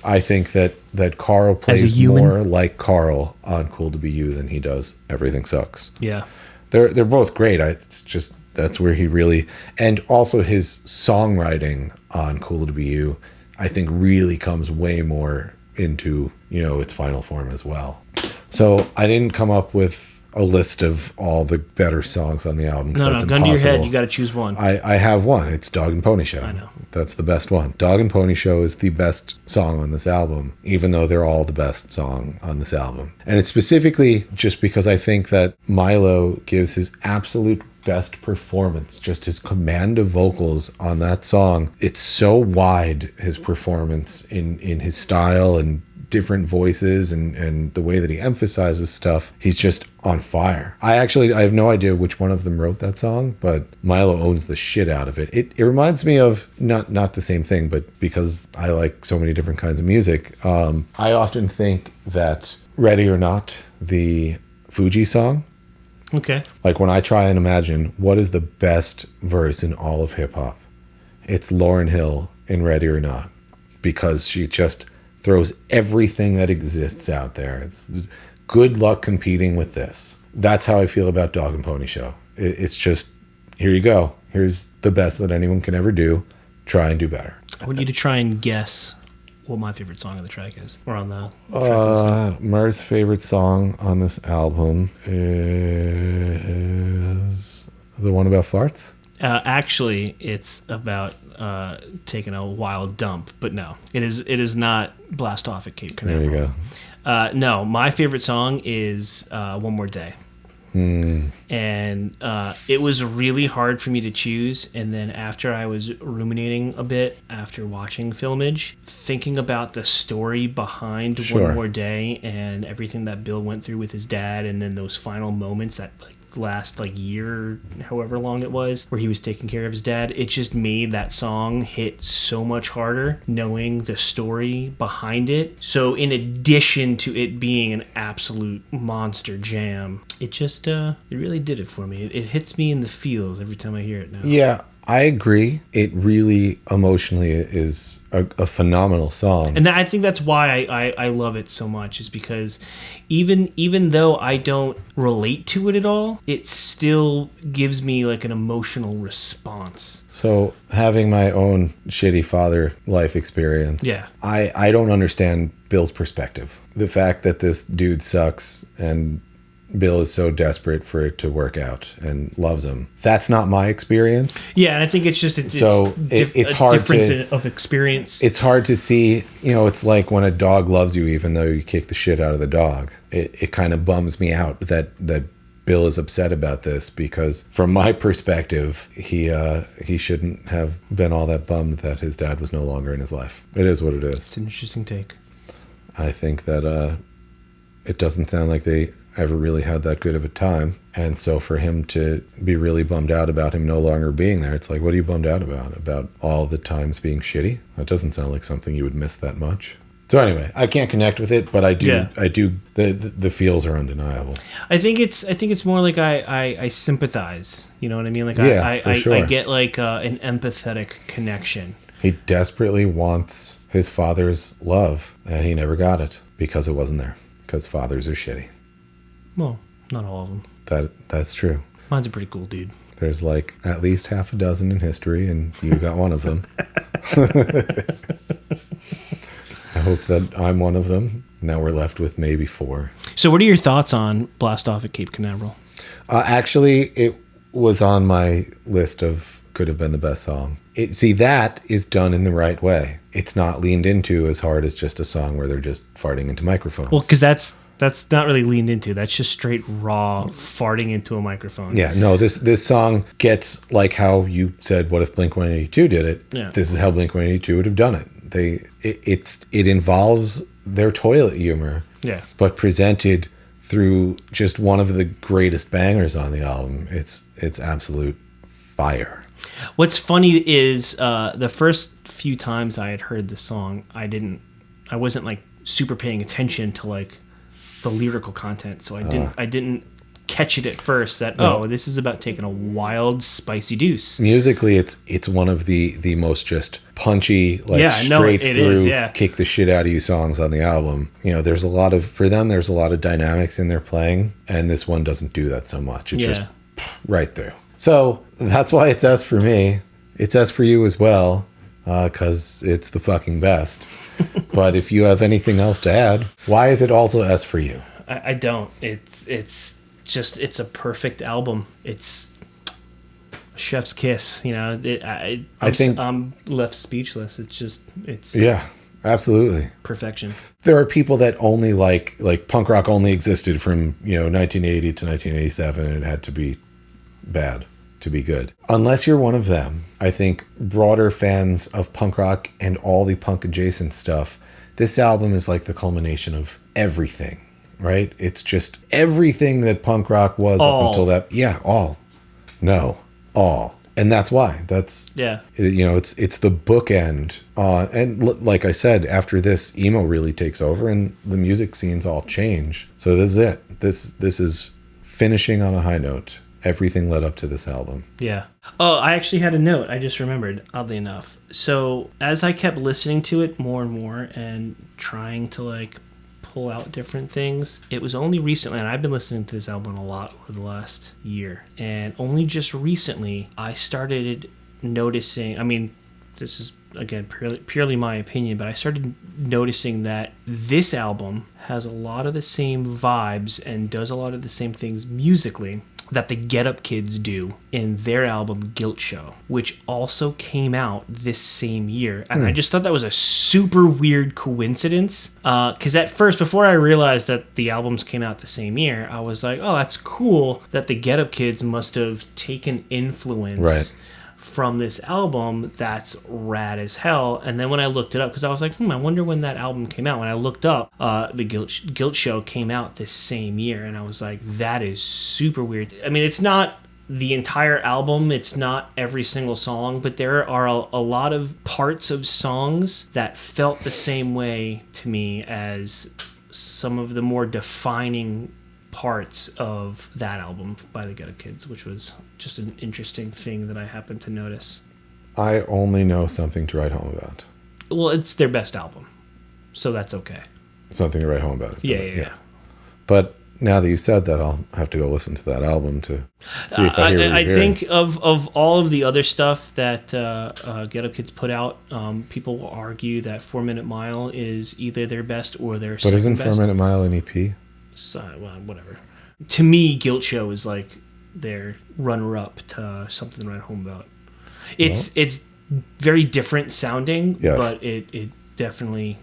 I think that Carl plays more like Carl on Cool to Be You than he does Everything Sucks. Yeah. They're both great. It's just that's where he really... And also his songwriting on Cool to Be You, I think really comes way more into, its final form as well. So I didn't come up with a list of all the better songs on the album. No, gun to your head, you got to choose one. I have one. It's Dog and Pony Show. I know. That's the best one. Dog and Pony Show is the best song on this album, even though they're all the best song on this album. And it's specifically just because I think that Milo gives his absolute best performance, just his command of vocals on that song. It's so wide, his performance in his style and different voices and the way that he emphasizes stuff. He's just on fire. I have no idea which one of them wrote that song, but Milo owns the shit out of it. It reminds me of not the same thing, but because I like so many different kinds of music, I often think that Ready or Not, the Fuji song, okay, like when I try and imagine what is the best verse in all of hip hop, it's Lauryn Hill in Ready or Not, because she just throws everything that exists out there. It's good luck competing with this. That's how I feel about Dog and Pony Show. It's just, here you go. Here's the best that anyone can ever do. Try and do better. I want you to try and guess what my favorite song on the track is, or on the track list. Mur's favorite song on this album is the one about farts. Actually, it's about taking a wild dump, but no, it is not Blast Off at Cape Canaveral. There you go. No, my favorite song is One More Day. And it was really hard for me to choose. And then after I was ruminating a bit after watching Filmage, thinking about the story behind One More Day and everything that Bill went through with his dad, and then those final moments that last year, however long it was, where he was taking care of his dad, it just made that song hit so much harder knowing the story behind it. So in addition to it being an absolute monster jam, it just it really did it for me. It hits me in the feels every time I hear it now. Yeah, I agree. It really emotionally is a phenomenal song. And I think that's why I love it so much, is because even though I don't relate to it at all, it still gives me an emotional response. So having my own shitty father life experience, I don't understand Bill's perspective. The fact that this dude sucks and Bill is so desperate for it to work out and loves him. That's not my experience. Yeah, and I think it's just it's hard different of experience. It's hard to see. It's like when a dog loves you, even though you kick the shit out of the dog. It kind of bums me out that Bill is upset about this, because from my perspective, he shouldn't have been all that bummed that his dad was no longer in his life. It is what it is. It's an interesting take. I think that it doesn't sound like they ever really had that good of a time, and so for him to be really bummed out about him no longer being there, it's like, what are you bummed out about all the times being shitty? That doesn't sound like something you would miss that much. So anyway, I can't connect with it, but I do. The feels are undeniable. I think it's more like I sympathize, you know what I mean? Sure. I get an empathetic connection. He desperately wants his father's love, and he never got it because it wasn't there, because fathers are shitty. Well, not all of them. That's true. Mine's a pretty cool dude. There's at least half a dozen in history, and you got one of them. I hope that I'm one of them. Now we're left with maybe 4. So what are your thoughts on Blast Off at Cape Canaveral? Actually, it was on my list of could have been the best song. That is done in the right way. It's not leaned into as hard as just a song where they're just farting into microphones. Well, because that's not really leaned into. That's just straight raw farting into a microphone. Yeah, no, this song gets like how you said, what if Blink-182 did it? Yeah. This is how Blink-182 would have done it. It involves their toilet humor, but presented through just one of the greatest bangers on the album. It's absolute fire. What's funny is the first few times I had heard this song, I wasn't super paying attention to the lyrical content, so I didn't catch it at first that this is about taking a wild spicy deuce. Musically, it's one of the most just punchy, straight through, kick the shit out of you songs on the album. There's a lot of dynamics in their playing, and this one doesn't do that so much. It's just right through. So that's why it's S for me. It's S for you as well, because it's the fucking best. But if you have anything else to add, why is it also S for you? I don't. It's a perfect album. It's chef's kiss. I'm left speechless. It's yeah, absolutely perfection. There are people that only like punk rock only existed from 1980 to 1987, and it had to be bad to be good. Unless you're one of them, I think broader fans of punk rock and all the punk adjacent stuff, this album is like the culmination of everything, right? It's just everything that punk rock was up until that. Yeah, all. No, all. And that's why. It's the bookend. And like I said, after this, emo really takes over and the music scenes all change. So this is it. This is finishing on a high note. Everything led up to this album. Yeah. Oh, I actually had a note. I just remembered, oddly enough. So as I kept listening to it more and more and trying to pull out different things, it was only recently, and I've been listening to this album a lot over the last year, and only just recently I started noticing, this is again, purely my opinion, but I started noticing that this album has a lot of the same vibes and does a lot of the same things musically that the Get Up Kids do in their album Guilt Show, which also came out this same year. And I just thought that was a super weird coincidence. Because at first, before I realized that the albums came out the same year, I was like, oh, that's cool that the Get Up Kids must have taken influence from this album. That's rad as hell. And then when I looked it up, because I was like, I wonder when that album came out. When I looked up, the Guilt Show came out this same year, and I was like, that is super weird. I mean, it's not the entire album, it's not every single song, but there are a lot of parts of songs that felt the same way to me as some of the more defining parts of that album by the Get Up Kids, which was just an interesting thing that I happened to notice. I only know Something to Write Home About. Well, it's their best album, so that's okay. Something to Write Home About. Yeah. But now that you said that, I'll have to go listen to that album to see if I hear what I you're think hearing. of all of the other stuff that Get Up Kids put out, people will argue that 4 Minute Mile is either their best or their second But isn't best. 4 Minute Mile an EP? So, well, whatever. To me, Guilt Show is like their runner-up to Something to Write Home About. It's very different sounding, Yes. but it definitely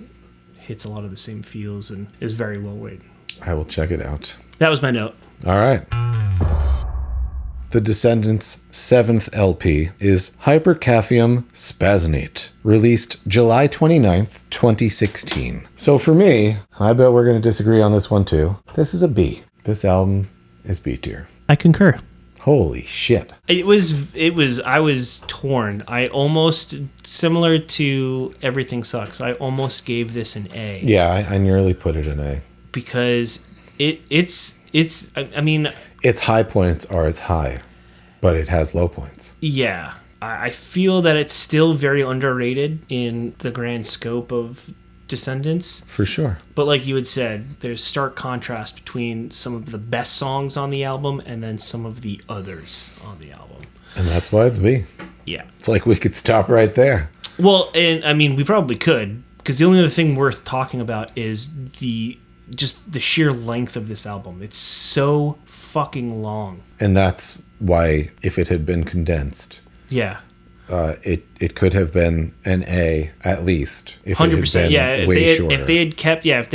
hits a lot of the same feels and is very well written. I will check it out. That was my note. All right. The Descendents' 7th LP is Hypercaffium Spazzinate, released July 29th, 2016. So for me, and I bet we're going to disagree on this one too, this is a B. This album is B tier. I concur. Holy shit. I was torn. I almost, similar to Everything Sucks, I almost gave this an A. Yeah, I nearly put it in A. Because I mean... Its high points are as high, but it has low points. Yeah. I feel that it's still very underrated in the grand scope of Descendents. For sure. But like you had said, there's stark contrast between some of the best songs on the album and then some of the others on the album. And that's why it's B. Yeah. It's like we could stop right there. Well, and I mean, we probably could, because the only other thing worth talking about is just the sheer length of this album. It's so fucking long. And that's why, if it had been condensed, Yeah. it could have been an A at least. If 100%. it had been Yeah. way shorter. If they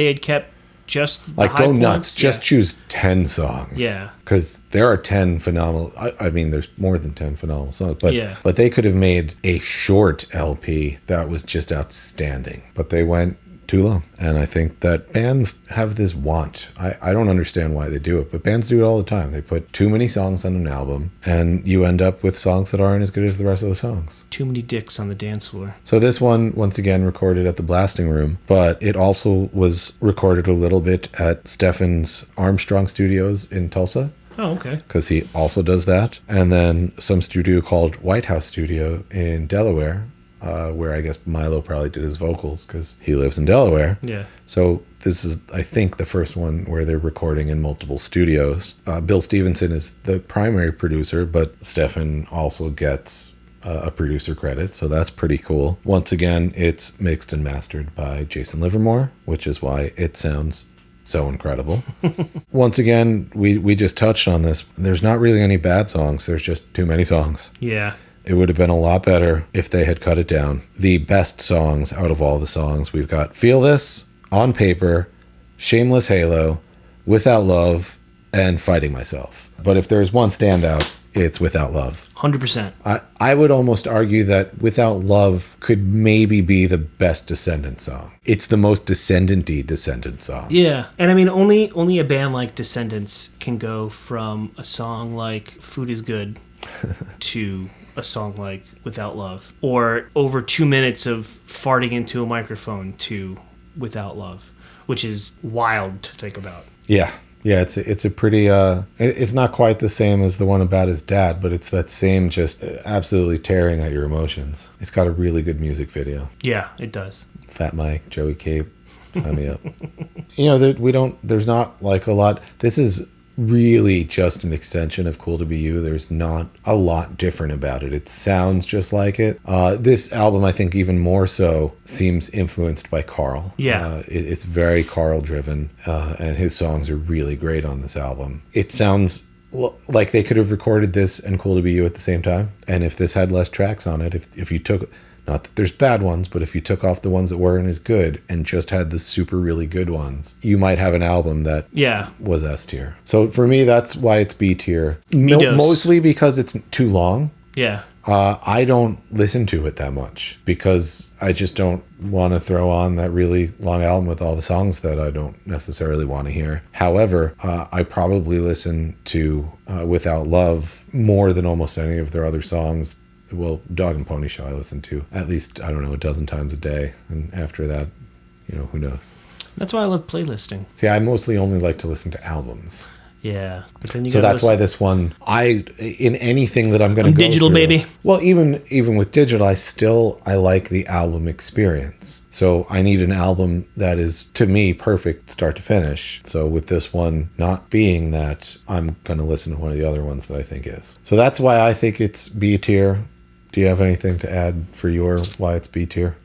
had kept just the like high go points, nuts. yeah. Just choose 10 songs. Yeah. Because there are 10 phenomenal. I mean, there's more than 10 phenomenal songs. But Yeah. but they could have made a short LP that was just outstanding. But they went too long. And I think that bands have this want. I don't understand why they do it, but bands do it all the time. They put too many songs on an album, and you end up with songs that aren't as good as the rest of the songs. Too many dicks on the dance floor. So this one, once again, recorded at the Blasting Room, but it also was recorded a little bit at Stefan's Armstrong Studios in Tulsa, Oh, okay. because he also does that. And then some studio called White House Studio in Delaware, where I guess Milo probably did his vocals because he lives in Delaware. Yeah. So this is, I think, the first one where they're recording in multiple studios. Bill Stevenson is the primary producer, but Stefan also gets a producer credit, so that's pretty cool. Once again, it's mixed and mastered by Jason Livermore, which is why it sounds so incredible. Once again, we just touched on this. There's not really any bad songs. There's just too many songs. Yeah. It would have been a lot better if they had cut it down. The best songs out of all the songs, we've got Feel This, On Paper, Shameless Halo, Without Love, and Fighting Myself. But if there's one standout, it's Without Love. 100%. I would almost argue that Without Love could maybe be the best Descendant song. It's the most Descendant-y Descendant song. Yeah. And I mean, only a band like Descendants can go from a song like Food is Good to a song like Without Love, or over 2 minutes of farting into a microphone to Without Love, which is wild to think about. Yeah, it's a pretty it's not quite the same as the one about his dad, but it's that same just absolutely tearing at your emotions. It's got a really good music video. Yeah, it does. Fat Mike, Joey Cape, sign me up. You know, there's not like a lot. This is really just an extension of Cool to Be You. There's not a lot different about it. It sounds just like it. This album, I think even more so, seems influenced by Carl. Yeah. It's very Carl driven, and his songs are really great on this album. It sounds like they could have recorded this and Cool to Be You at the same time. And if this had less tracks on it, if you took, not that there's bad ones, but if you took off the ones that weren't as good and just had the super really good ones, you might have an album that was S tier. So for me, that's why it's B tier. Mostly because it's too long. Yeah. I don't listen to it that much because I just don't want to throw on that really long album with all the songs that I don't necessarily want to hear. However, I probably listen to Without Love more than almost any of their other songs. Well, Dog and Pony Show I listen to at least, I don't know, a dozen times a day. And after that, who knows? That's why I love playlisting. See, I mostly only like to listen to albums. Yeah. But then So that's why this one, in anything that I'm going to go digital, through, baby. Well, even with digital, I like the album experience. So I need an album that is, to me, perfect start to finish. So with this one not being that, I'm going to listen to one of the other ones that I think is. So that's why I think it's B tier. Do you have anything to add for why it's B tier?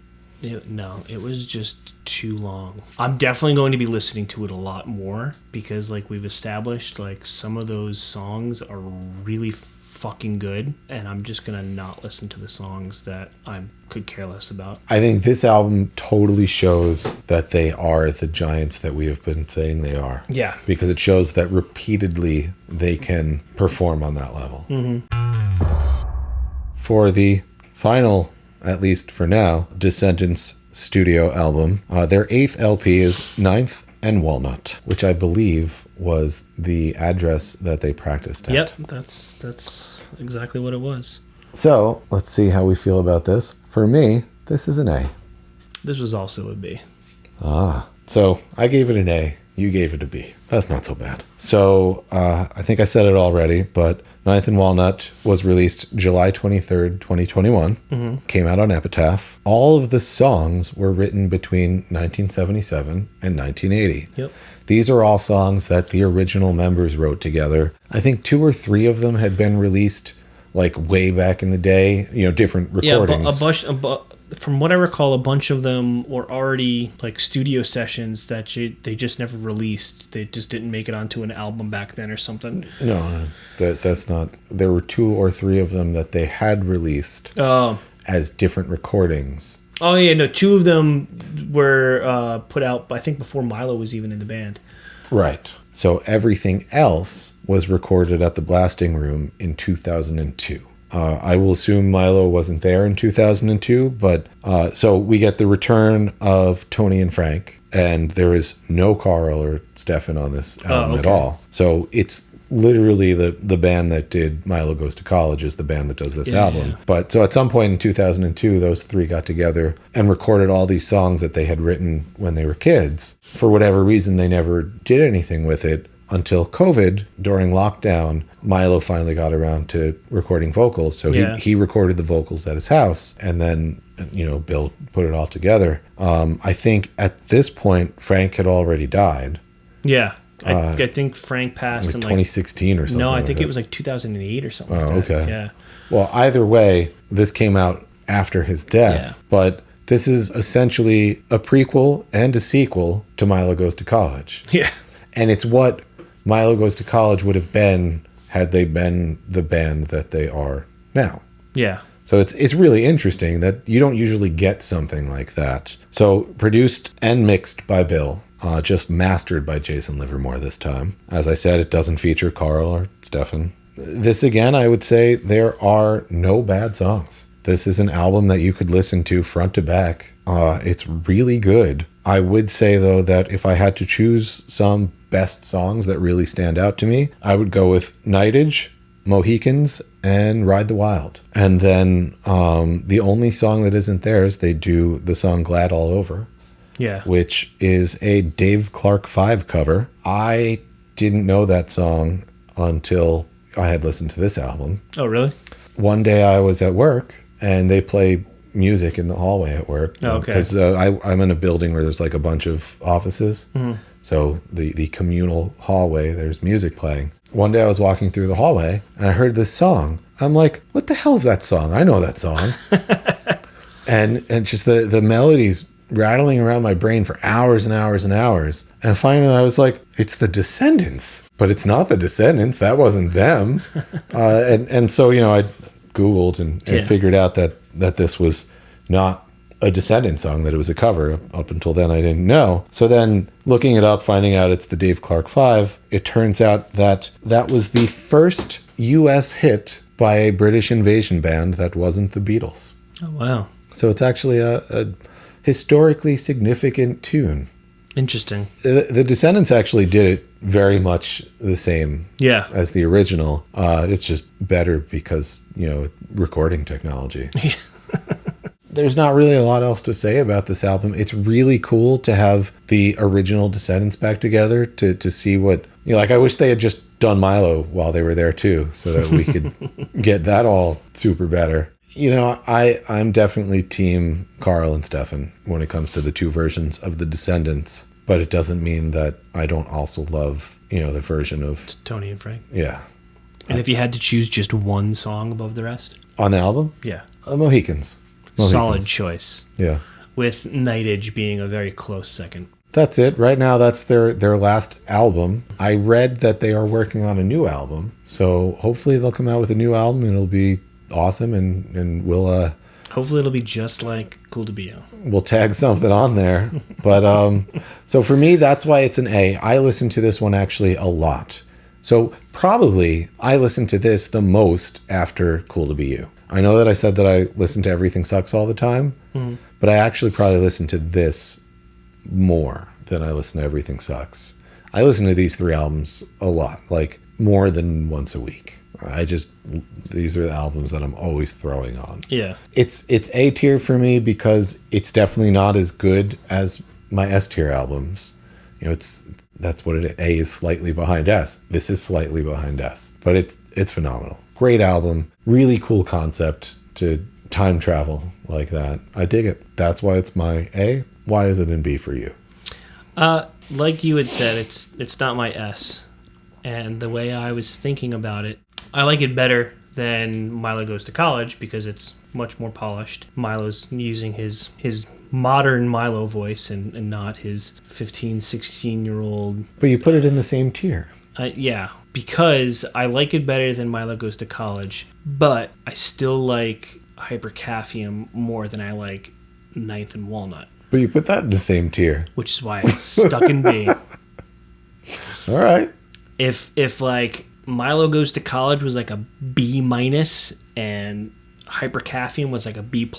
No, it was just too long. I'm definitely going to be listening to it a lot more because, like we've established, like some of those songs are really fucking good, and I'm just gonna not listen to the songs that I could care less about. I think this album totally shows that they are the giants that we have been saying they are. Yeah. Because it shows that repeatedly they can perform on that level. Mm-hmm. For the final, at least for now, Descendents studio album, their 8th LP is Ninth and Walnut, which I believe was the address that they practiced at. Yep, that's exactly what it was. So, let's see how we feel about this. For me, this is an A. This was also a B. So I gave it an A. You gave it a B. That's not so bad. So I think I said it already, but Ninth and Walnut was released July 23rd, 2021. Mm-hmm. Came out on Epitaph. All of the songs were written between 1977 and 1980. Yep. These are all songs that the original members wrote together. I think 2 or 3 of them had been released like way back in the day, different recordings. Yeah, from what I recall, a bunch of them were already like studio sessions that they just never released. They just didn't make it onto an album back then or something. No, that's not. There were 2 or 3 of them that they had released as different recordings. Oh yeah, no, 2 of them were put out, I think, before Milo was even in the band. Right. So everything else was recorded at the Blasting Room in 2002. I will assume Milo wasn't there in 2002, but so we get the return of Tony and Frank, and there is no Carl or Stefan on this album at all. So it's literally the band that did Milo Goes to College is the band that does this album. Yeah. But so at some point in 2002, those 3 got together and recorded all these songs that they had written when they were kids. For whatever reason, they never did anything with it. Until COVID, during lockdown, Milo finally got around to recording vocals. So he recorded the vocals at his house, and then, Bill put it all together. I think at this point, Frank had already died. Yeah. I think Frank passed in 2016 or something. No, I think it was like 2008 or something like that. Okay. Yeah. Well, either way, this came out after his death, but this is essentially a prequel and a sequel to Milo Goes to College. Yeah. And it's what Milo Goes to College would have been had they been the band that they are now. Yeah. So it's really interesting that you don't usually get something like that. So produced and mixed by Bill, just mastered by Jason Livermore this time. As I said, it doesn't feature Carl or Stefan. This again, I would say there are no bad songs. This is an album that you could listen to front to back. It's really good. I would say, though, that if I had to choose some best songs that really stand out to me, I would go with Nightage, Mohicans, and Ride the Wild. And then the only song that isn't theirs, they do the song Glad All Over, which is a Dave Clark 5 cover. I didn't know that song until I had listened to this album. Oh, really? One day I was at work, and they play music in the hallway at work. Oh, okay. Because I'm in a building where there's like a bunch of offices. Mm-hmm. So the communal hallway, there's music playing. One day I was walking through the hallway and I heard this song. I'm like, what the hell's that song? I know that song. and just the melodies rattling around my brain for hours and hours and hours. And finally I was like, it's the Descendents. But it's not the Descendents. That wasn't them. And so, I Googled and figured out that this was not a Descendants song, that it was a cover. Up until then, I didn't know. So then looking it up, finding out it's the Dave Clark 5, it turns out that was the first U.S. hit by a British invasion band that wasn't the Beatles. Oh, wow. So it's actually a historically significant tune. Interesting. The Descendants actually did it very much the same as the original. It's just better because, recording technology. There's not really a lot else to say about this album. It's really cool to have the original Descendants back together to see what, I wish they had just done Milo while they were there too, so that we could get that all super better. I'm definitely team Carl and Stefan when it comes to the two versions of the Descendants, but it doesn't mean that I don't also love, the version of Tony and Frank. Yeah. And if you had to choose just one song above the rest? On the album? Yeah. Mohicans. Solid choice. Yeah. With Nightage being a very close second. That's it. Right now, that's their last album. I read that they are working on a new album, so hopefully they'll come out with a new album and it'll be awesome, and we'll hopefully it'll be just like Cool to Be You. We'll tag something on there. But so for me, that's why it's an A. I listen to this one actually a lot. So probably I listen to this the most after Cool to Be You. I know that I said that I listen to Everything Sucks all the time, but I actually probably listen to this more than I listen to Everything Sucks. I listen to these three albums a lot, like more than once a week. These are the albums that I'm always throwing on. Yeah. It's A tier for me because it's definitely not as good as my S tier albums. That's what it is. A is slightly behind S. This is slightly behind S, but it's phenomenal. Great album. Really cool concept to time travel like that. I dig it. That's why it's my A. Why is it in B for you? Like you had said, it's not my S. And the way I was thinking about it, I like it better than Milo Goes to College because it's much more polished. Milo's using his modern Milo voice and not his 15, 16-year-old. But you put it in the same tier. Yeah, because I like it better than Milo Goes to College, but I still like Hypercaffium more than I like Ninth and Walnut. But you put that in the same tier. Which is why it's stuck in B. All right. If like Milo Goes to College was like a B- and Hypercaffium was like a B+,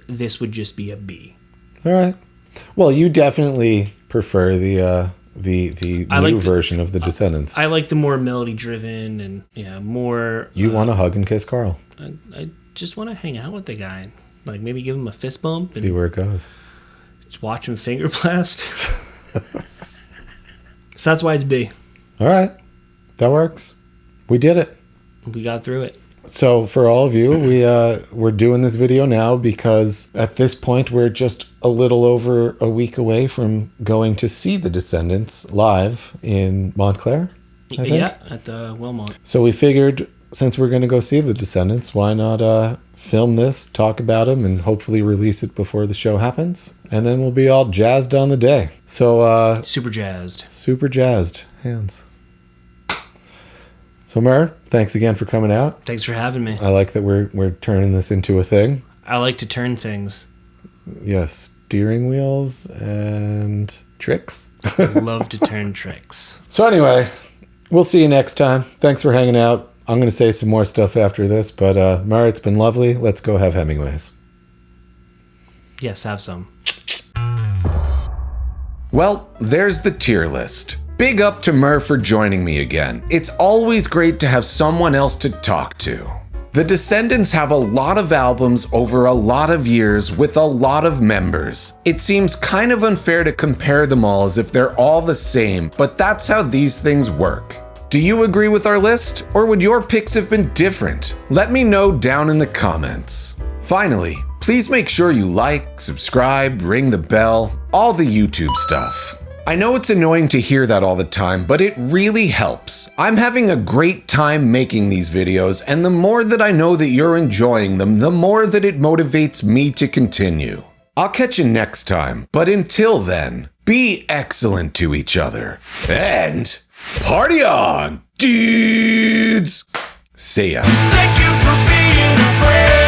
this would just be a B. All right. Well, you definitely prefer the new version of the Descendants. I like the more melody driven and more. You want to hug and kiss Carl. I just want to hang out with the guy, like maybe give him a fist bump. See where it goes. Just watch him finger blast. So that's why it's B. All right, that works. We did it. We got through it. So for all of you, we're doing this video now because at this point we're just a little over a week away from going to see the Descendants live in Montclair. I think. Yeah, at the Wilmot. So we figured since we're going to go see the Descendants, why not film this, talk about them, and hopefully release it before the show happens, and then we'll be all jazzed on the day. So super jazzed. Super jazzed. Hands. So Mur, thanks again for coming out. Thanks for having me. I like that we're turning this into a thing. I like to turn things. Yes, steering wheels and tricks. I love to turn tricks. So anyway, we'll see you next time. Thanks for hanging out. I'm going to say some more stuff after this, but Mur, it's been lovely. Let's go have Hemingways. Yes, have some. Well, there's the tier list. Big up to Mur for joining me again. It's always great to have someone else to talk to. The Descendants have a lot of albums over a lot of years with a lot of members. It seems kind of unfair to compare them all as if they're all the same, but that's how these things work. Do you agree with our list, or would your picks have been different? Let me know down in the comments. Finally, Please make sure you like, subscribe, ring the bell, all the YouTube stuff. I know it's annoying to hear that all the time, but it really helps. I'm having a great time making these videos, and the more that I know that you're enjoying them, the more that it motivates me to continue. I'll catch you next time, but until then, be excellent to each other. And party on, dudes! See ya. Thank you for being a friend.